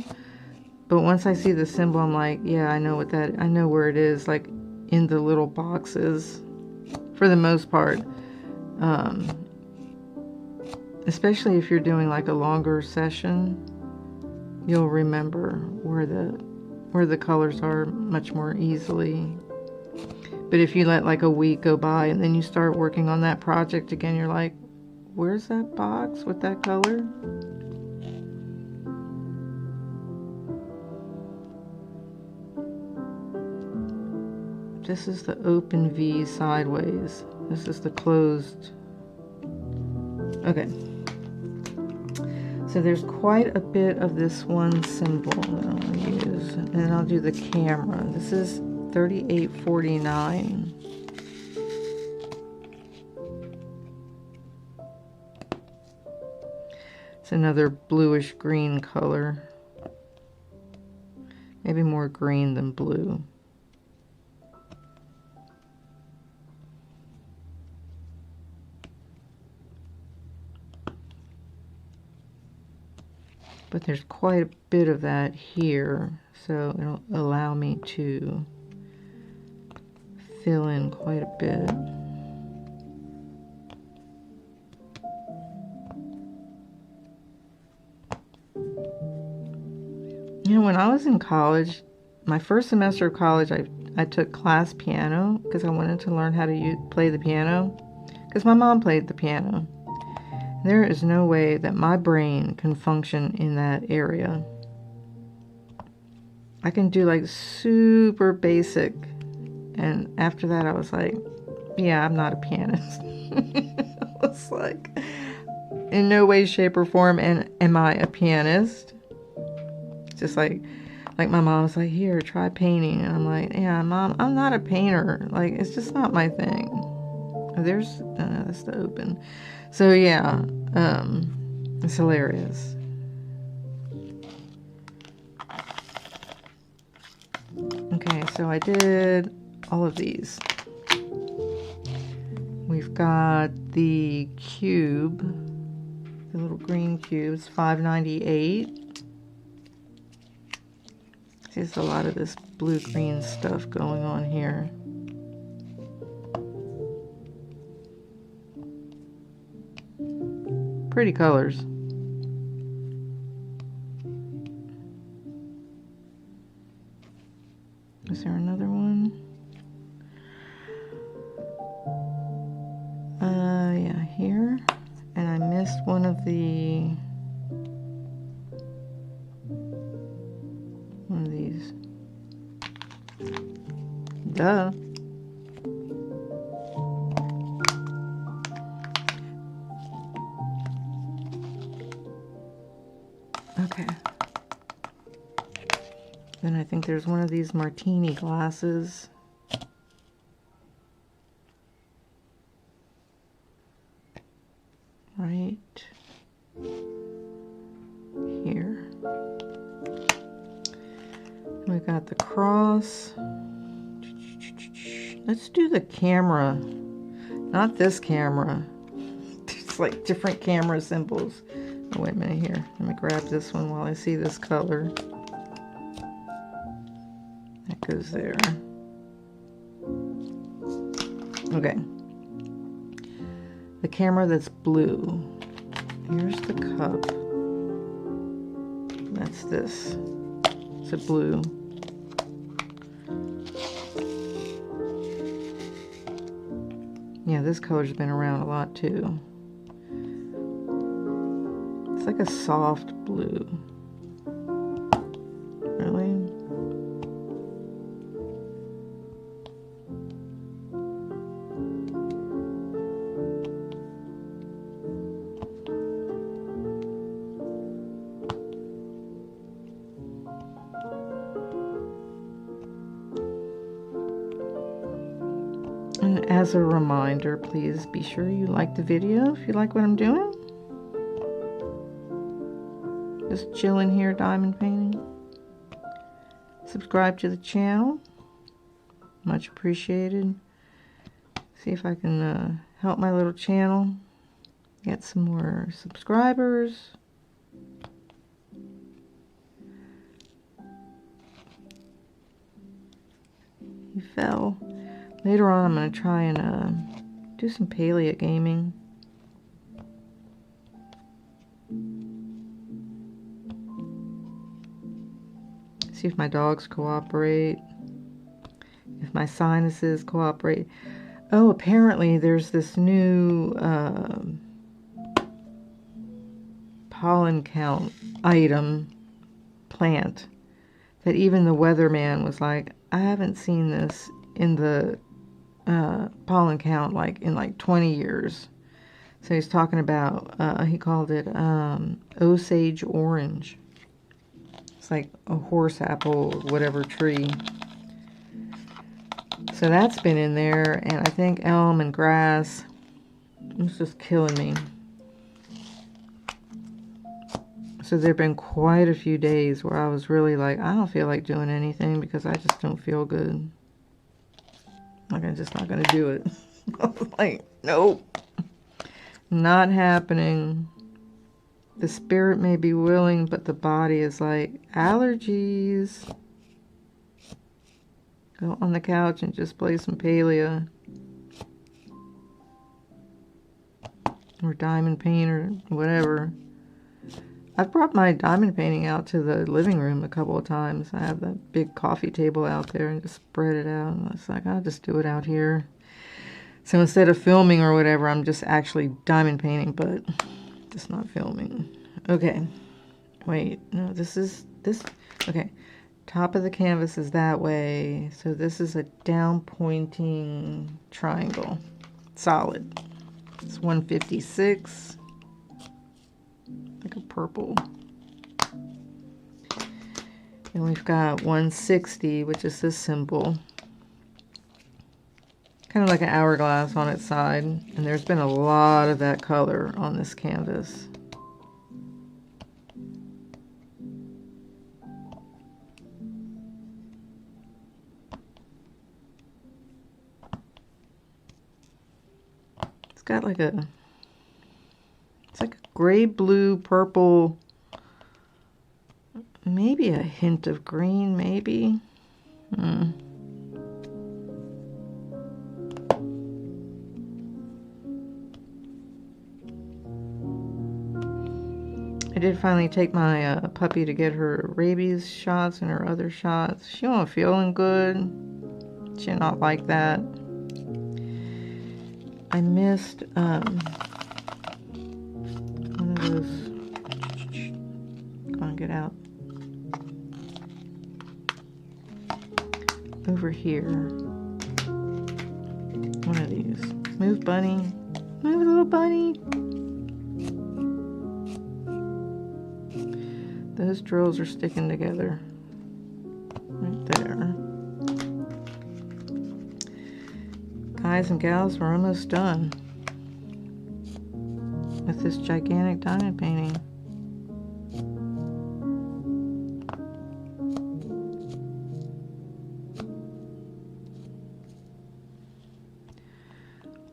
But once I see the symbol, I'm like, yeah, I know I know where it is, like in the little boxes for the most part. Especially if you're doing like a longer session, you'll remember where the colors are much more easily. But if you let like a week go by and then you start working on that project again, you're like, where's that box with that color? This is the open V sideways. This is the closed. Okay. So there's quite a bit of this one symbol that I'll use. And then I'll do the camera. This is 3849. It's another bluish green color. Maybe more green than blue. but there's quite a bit of that here, so it'll allow me to fill in quite a bit. You know, when I was in college, my first semester of college, I took class piano because I wanted to learn how to play the piano, because my mom played the piano. There is no way that my brain can function in that area. I can do like super basic, and after that I was like, yeah, I'm not a pianist. I was like, in no way, shape, or form am I a pianist. Just like my mom was like, here, try painting, and I'm like, yeah, Mom, I'm not a painter. Like, it's just not my thing. There's that's the open. So yeah, it's hilarious. Okay, so I did all of these. We've got the cube, the little green cube. It's $5.98. There's a lot of this blue-green stuff going on here. Pretty colors. Is there another one? Yeah, here. And I missed one of these. Duh. Okay. Then I think there's one of these martini glasses. Right here. We got the cross. Let's do the camera. Not this camera. It's like different camera symbols. Oh, wait a minute here. Let me grab this one while I see this color. That goes there. Okay. The camera that's blue. Here's the cup. That's this. It's a blue. Yeah, this color's been around a lot too. It's like a soft blue. Really? And as a reminder, please be sure you like the video if you like what I'm doing. Just chilling here, diamond painting. Subscribe to the channel. Much appreciated. See if I can help my little channel get some more subscribers. He fell. Later on, I'm going to try and do some paleo gaming. See if my dogs cooperate. If my sinuses cooperate. Oh, apparently there's this new pollen count item plant that even the weatherman was like, I haven't seen this in the pollen count like in like 20 years. So he's talking about, he called it Osage orange. It's like a horse apple, whatever tree. So that's been in there, and I think elm and grass. It's just killing me. So there have been quite a few days where I was really like, I don't feel like doing anything because I just don't feel good. Like, I'm just not going to do it. I was like, nope. Not happening. The spirit may be willing, but the body is like, allergies. Go on the couch and just play some Palia. Or diamond paint or whatever. I've brought my diamond painting out to the living room a couple of times. I have that big coffee table out there and just spread it out. And it's like, I'll just do it out here. So instead of filming or whatever, I'm just actually diamond painting, but just not filming. Okay. Wait, no, this. Okay. Top of the canvas is that way. So this is a down pointing triangle. Solid. It's 156. Like a purple. And we've got 160, which is this symbol. Kind of like an hourglass on its side. And there's been a lot of that color on this canvas. It's got like a... It's like a gray, blue, purple, maybe a hint of green, maybe. I did finally take my puppy to get her rabies shots and her other shots. She wasn't feeling good. She did not like that. I missed... one of those. Come on, get out. Over here. One of these. Move, bunny. Move, little bunny. Those drills are sticking together. Right there. Guys and gals, we're almost done with this gigantic diamond painting.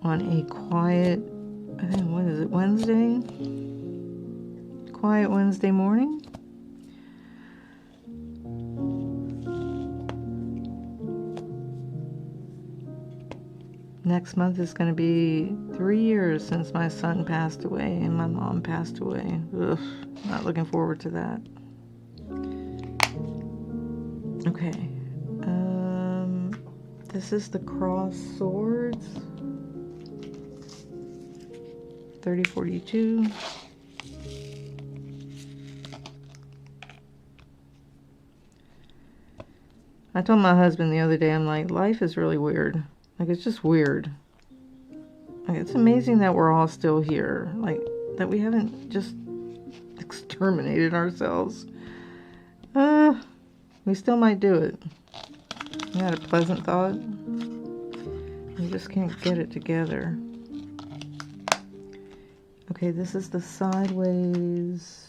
On a quiet, what is it, Wednesday? Quiet Wednesday morning. Next month is going to be 3 years since my son passed away and my mom passed away. Ugh, not looking forward to that. Okay. This is the cross swords. 3042. I told my husband the other day, I'm like, life is really weird. Like, it's just weird. Like, it's amazing that we're all still here. Like, that we haven't just exterminated ourselves. We still might do it. I had a pleasant thought. We just can't get it together. Okay, this is the sideways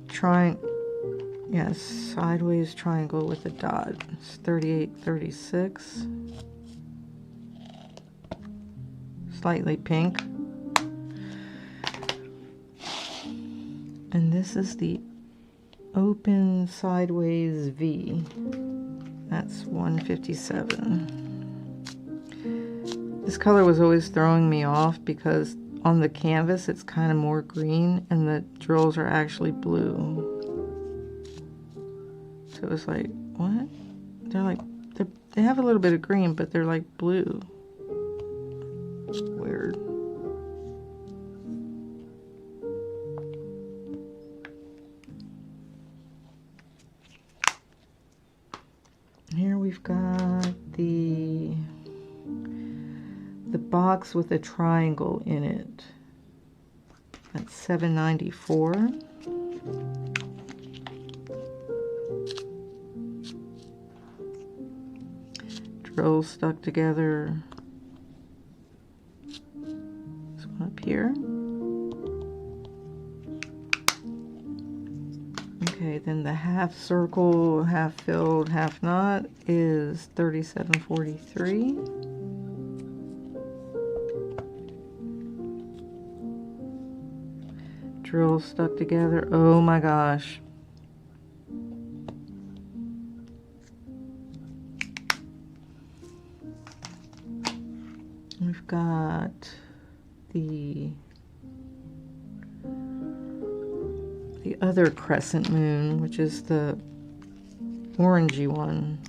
triangle. Yes, sideways triangle with a dot. It's 3836. Slightly pink. And this is the open sideways V. That's 157. This color was always throwing me off because on the canvas it's kind of more green and the drills are actually blue. So it was like, what? They're like, they have a little bit of green, but they're like blue. Weird. Here we've got the box with a triangle in it. That's $7.94. Drills stuck together. This one up here. Okay, then the half circle, half filled, half not is $37.43. drills stuck together. Oh my gosh. We've got the other crescent moon, which is the orangey one.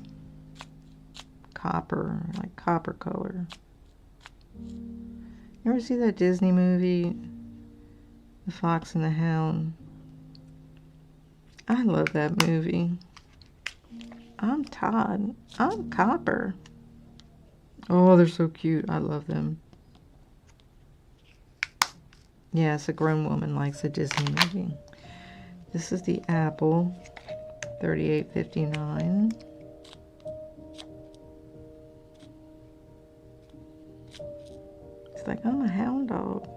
Copper, like copper color. You ever see that Disney movie, The Fox and the Hound? I love that movie. I'm Todd. I'm Copper. Oh, they're so cute. I love them. Yes, a grown woman likes a Disney movie. This is the apple, $38.59. It's like, I'm a hound dog.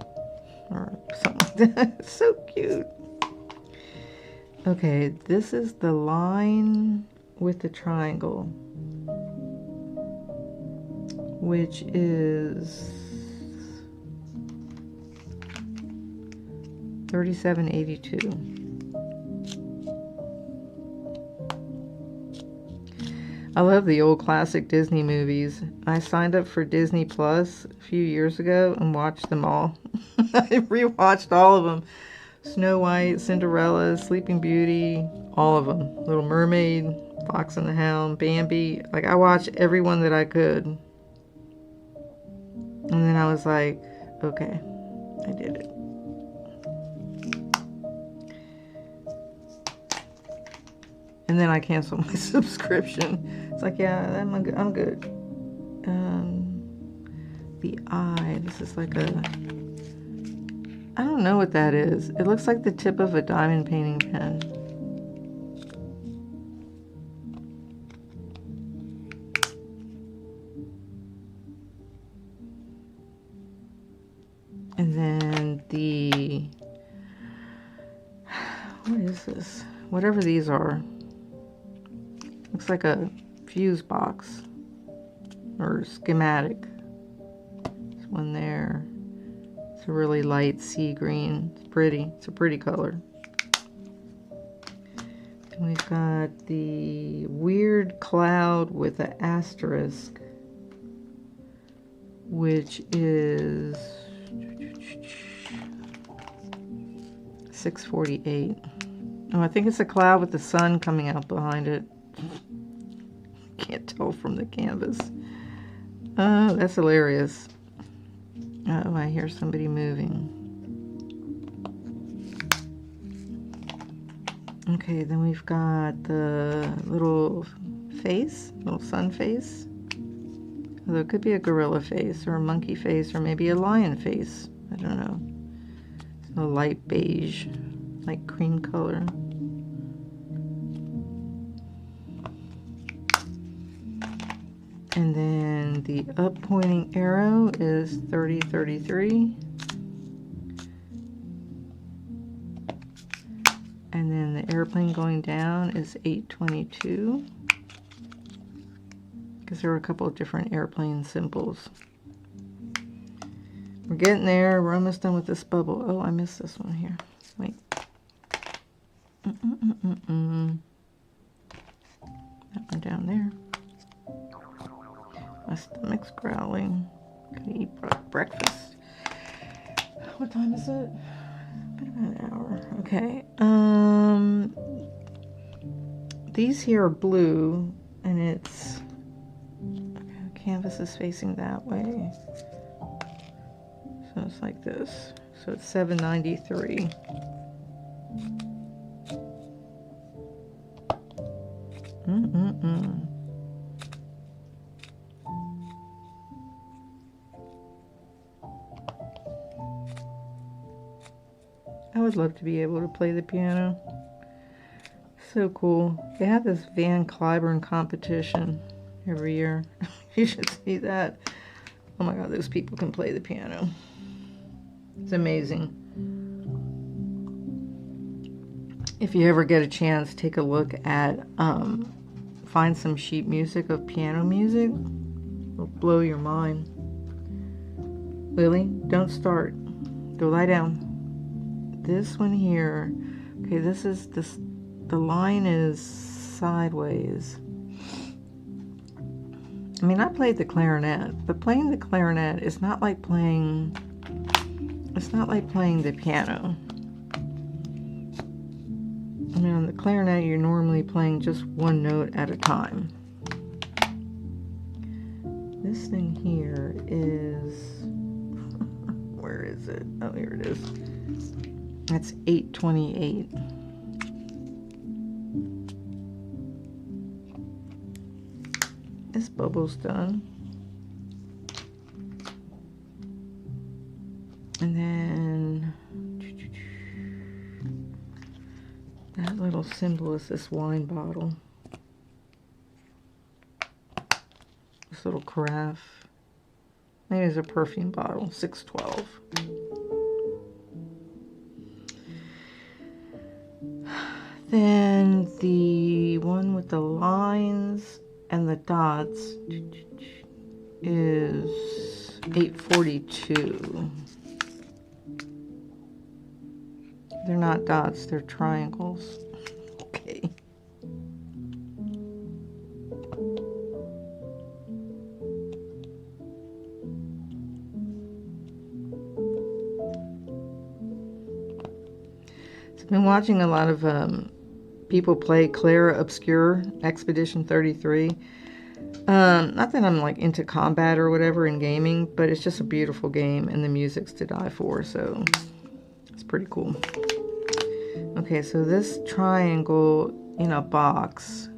Or something like that. So cute. Okay, this is the line with the triangle, which is $37.82. I love the old classic Disney movies. I signed up for Disney Plus a few years ago and watched them all. I rewatched all of them. Snow White, Cinderella, Sleeping Beauty, all of them. Little Mermaid, Fox and the Hound, Bambi. Like, I watched every one that I could. And then I was like, okay, I did it. And then I canceled my subscription. It's like, yeah, I'm good. The eye, this is like a, I don't know what that is. It looks like the tip of a diamond painting pen. And then the, what is this? Whatever these are. Looks like a fuse box or schematic. There's one there. It's a really light sea green. It's pretty. It's a pretty color. And we've got the weird cloud with an asterisk, which is $6.48. Oh, I think it's a cloud with the sun coming out behind it. Can't tell from the canvas. Oh, that's hilarious. Oh, I hear somebody moving. Okay, then we've got the little face, little sun face. Although it could be a gorilla face or a monkey face or maybe a lion face. I don't know. It's a light beige, like cream color. And then the up pointing arrow is 30.33. And then the airplane going down is 8.22. Because there were a couple of different airplane symbols. We're getting there. We're almost done with this bubble. Oh, I missed this one here. Wait. That one down there. My stomach's growling. Gonna eat breakfast. What time is it? Been about an hour. Okay. These here are blue, and it's okay, the canvas is facing that way. So it's like this. So it's $7.93. I would love to be able to play the piano. So cool. They have this Van Cliburn competition every year. You should see that. Oh my God, those people can play the piano. It's amazing. If you ever get a chance, take a look at, find some sheet music of piano music. It'll blow your mind. Lily, don't start. Go lie down. this one here, okay, the line is sideways. I mean, I played the clarinet, but playing the clarinet is not like playing, it's not like playing the piano. I mean, on the clarinet, you're normally playing just one note at a time. This thing here is, where is it? Oh, here it is. That's 828. This bubble's done. And then that little symbol is this wine bottle. This little carafe. Maybe it's a perfume bottle, 612. Then the one with the lines and the dots is 842. They're not dots, they're triangles. Okay. So I've been watching a lot of people play Clair Obscur Expedition 33. Not that I'm like into combat or whatever in gaming, but it's just a beautiful game and the music's to die for, so it's pretty cool. Okay, so this triangle in a box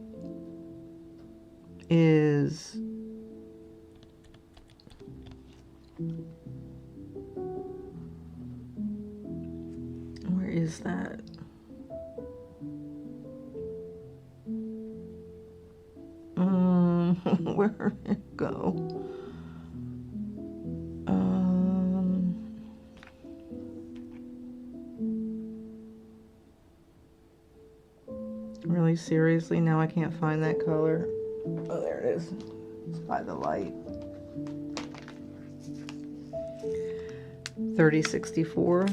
is where is that? Where did it go? Really seriously, now I can't find that color. Oh, there it is. It's by the light. 3064.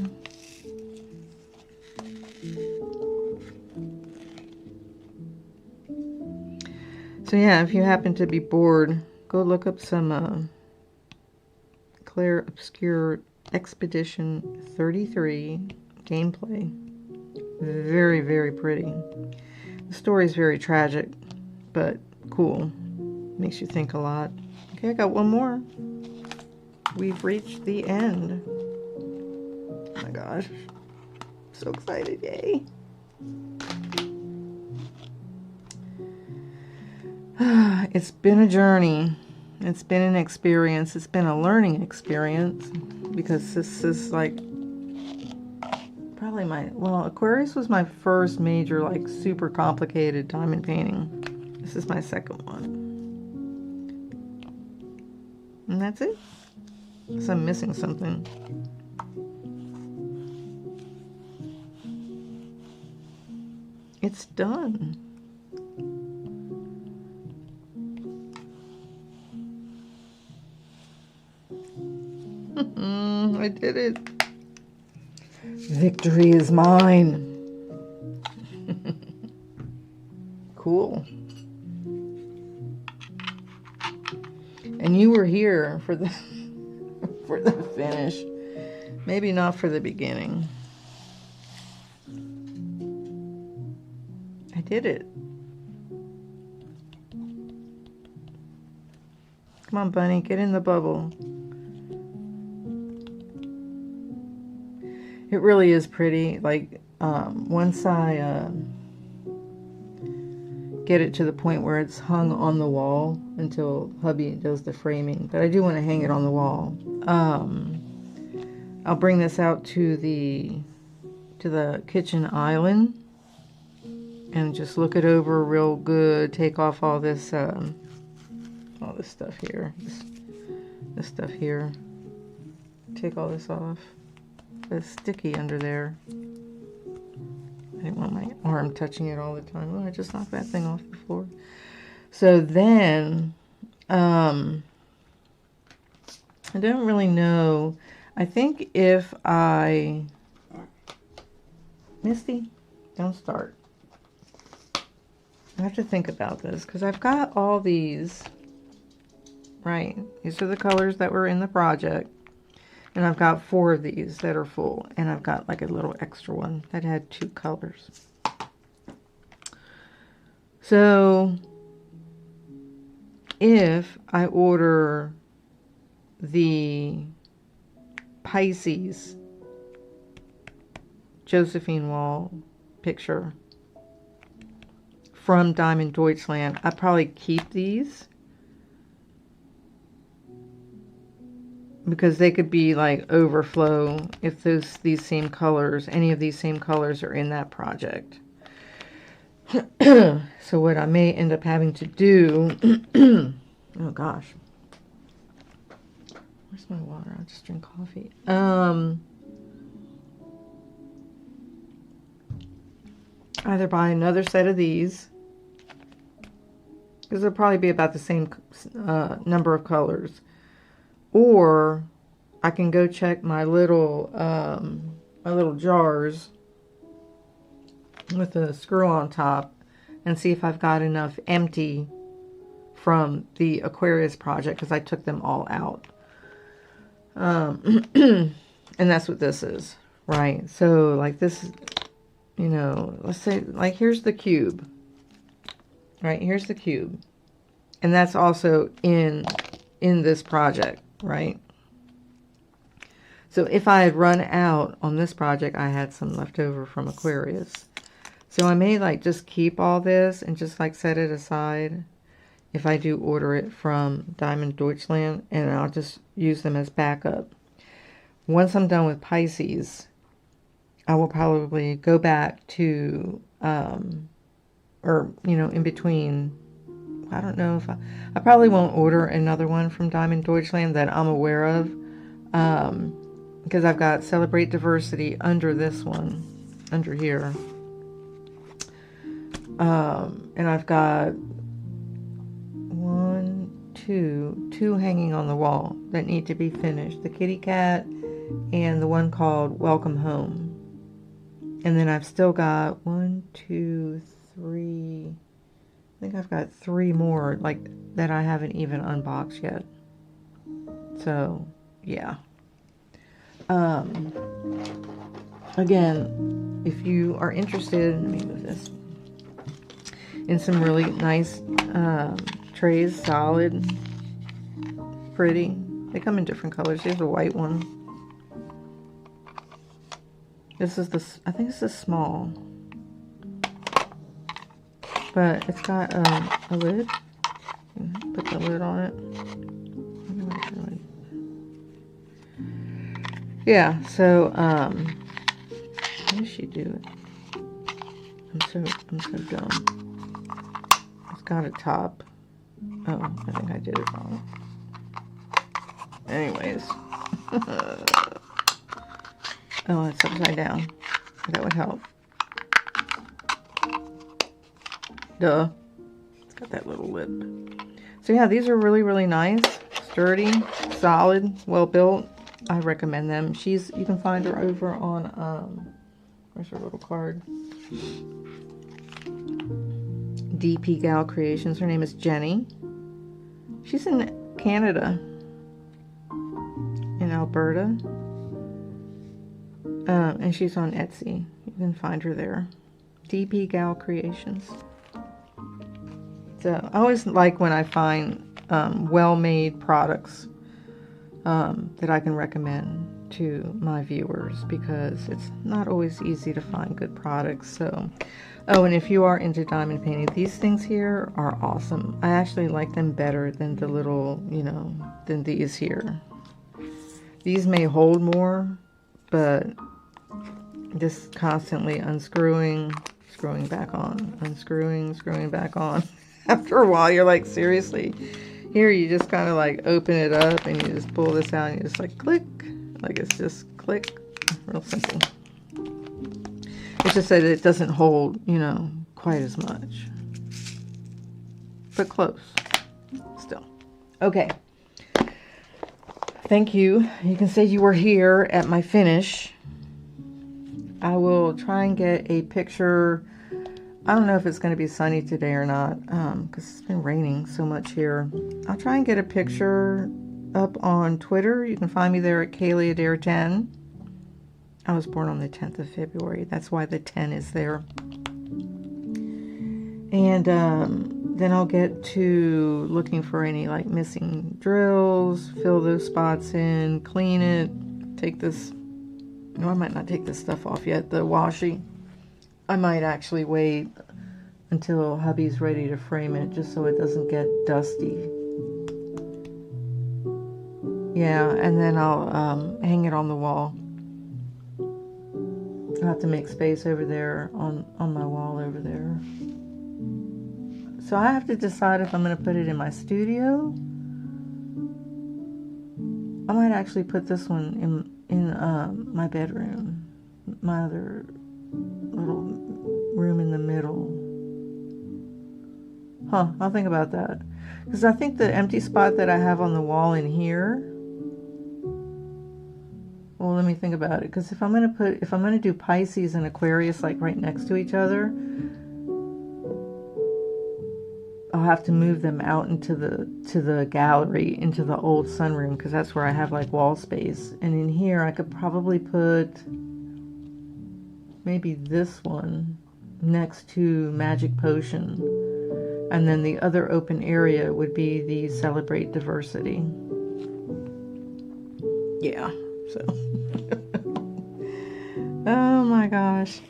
So yeah, if you happen to be bored, go look up some Clair Obscur Expedition 33 gameplay. Very, very pretty. The story is very tragic, but cool. Makes you think a lot. Okay, I got one more. We've reached the end. Oh my gosh. So excited, yay. It's been a journey. It's been an experience. It's been a learning experience because this is like probably well, Aquarius was my first major, like super complicated diamond painting. This is my second one. And that's it. So I'm missing something. It's done. I did it. Victory is mine. Cool. And you were here for the for the finish. Maybe not for the beginning. I did it. Come on, bunny, get in the bubble. It really is pretty. Like, once I get it to the point where it's hung on the wall until hubby does the framing. But I do want to hang it on the wall. I'll bring this out to the kitchen island and just look it over real good. Take off all this stuff here. This stuff here. Take all this off. It's sticky under there. I didn't want my arm touching it all the time. Oh, I just knocked that thing off the floor. So then, I don't really know. I think if I Misty, don't start. I have to think about this because I've got all these, right? These are the colors that were in the project. And I've got 4 of these that are full. And I've got like a little extra one that had 2 colors. So if I order the Pisces Josephine Wall picture from Diamond Deutschland, I'd probably keep these because they could be like overflow if these same colors, any of these same colors are in that project. So what I may end up having to do, oh gosh, where's my water? I'll just drink coffee. Either buy another set of these, because they'll probably be about the same number of colors, or I can go check my little jars with a screw on top and see if I've got enough empty from the Aquarius project, because I took them all out. And that's what this is, right? So like this, you know, let's say like here's the cube, right? Here's the cube, and that's also in this project, right? So if I had run out on this project, I had some left over from Aquarius. So I may like just keep all this and just like set it aside if I do order it from Diamond Deutschland, and I'll just use them as backup. Once I'm done with Pisces, I will probably go back to, or, you know, in between, I don't know if I probably won't order another one from Diamond Deutschland that I'm aware of, because I've got Celebrate Diversity under this one, under here. And I've got two hanging on the wall that need to be finished. The kitty cat and the one called Welcome Home. And then I've still got 1, 2, 3. I think I've got 3 more like that I haven't even unboxed yet. So, yeah. Again, if you are interested, let me move this, in some really nice trays, solid, pretty. They come in different colors. Here's a white one. This is the, I think this is small, but it's got a lid. Put the lid on it. Yeah, so how does she do it? I'm so dumb. It's got a top. Oh, I think I did it wrong. Anyways. Oh, it's upside down. That would help. Duh. It's got that little lid. So yeah, these are really, really nice. Sturdy, solid, well built. I recommend them. You can find her over on, where's her little card? DP Gal Creations. Her name is Jenny. She's in Canada, in Alberta. And she's on Etsy. You can find her there. DP Gal Creations. So I always like when I find well-made products that I can recommend to my viewers, because it's not always easy to find good products. So, oh, and if you are into diamond painting, these things here are awesome. I actually like them better than the little, you know, than these here. These may hold more, but just constantly unscrewing, screwing back on, unscrewing, screwing back on. After a while, you're like, seriously? Here, you just kind of like open it up and you just pull this out and you just like click. Like it's just click. Real simple. It's just that it doesn't hold, you know, quite as much. But close. Still. Okay. Thank you. You can say you were here at my finish. I will try and get a picture. I don't know if it's going to be sunny today or not, because it's been raining so much here. I'll try and get a picture up on Twitter. You can find me there at Kaylee Adair 10. I was born on the 10th of February. That's why the 10 is there. And then I'll get to looking for any like missing drills, fill those spots in, clean it, take this. No, I might not take this stuff off yet, the washi. I might actually wait until hubby's ready to frame it just so it doesn't get dusty. Yeah, and then I'll hang it on the wall. I'll have to make space over there on my wall over there. So I have to decide if I'm going to put it in my studio. I might actually put this one in my bedroom, my other little room in the middle. I'll think about that. Because I think the empty spot that I have on the wall in here, well, let me think about it. Because if I'm gonna do Pisces and Aquarius like right next to each other, I'll have to move them out into the gallery, into the old sunroom, because that's where I have like wall space. And in here I could probably put maybe this one next to Magic Potion, and then the other open area would be the Celebrate Diversity. Yeah, so oh my gosh.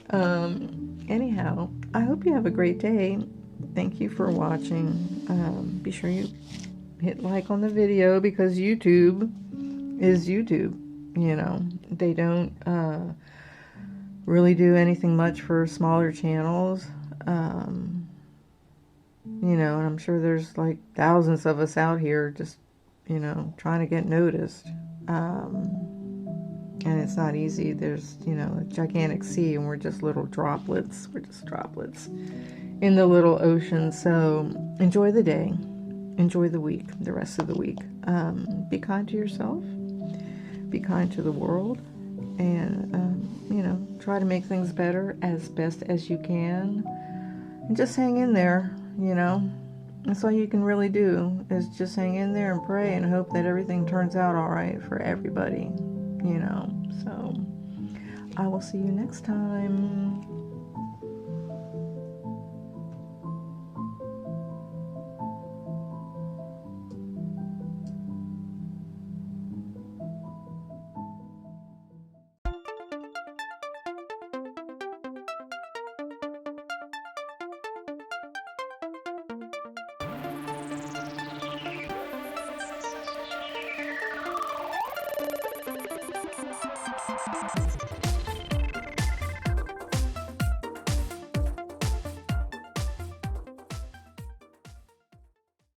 Anyhow, I hope you have a great day. Thank you for watching. Be sure you hit like on the video, because YouTube is YouTube. You know, they don't really do anything much for smaller channels. You know, and I'm sure there's like thousands of us out here just, you know, trying to get noticed. And it's not easy. There's, you know, a gigantic sea, and we're just little droplets. We're just droplets in the little ocean. So enjoy the day, enjoy the week, the rest of the week. Be kind to yourself, be kind to the world, and you know, try to make things better as best as you can, and just hang in there. You know, that's all you can really do, is just hang in there and pray and hope that everything turns out all right for everybody. You know, so I will see you next time.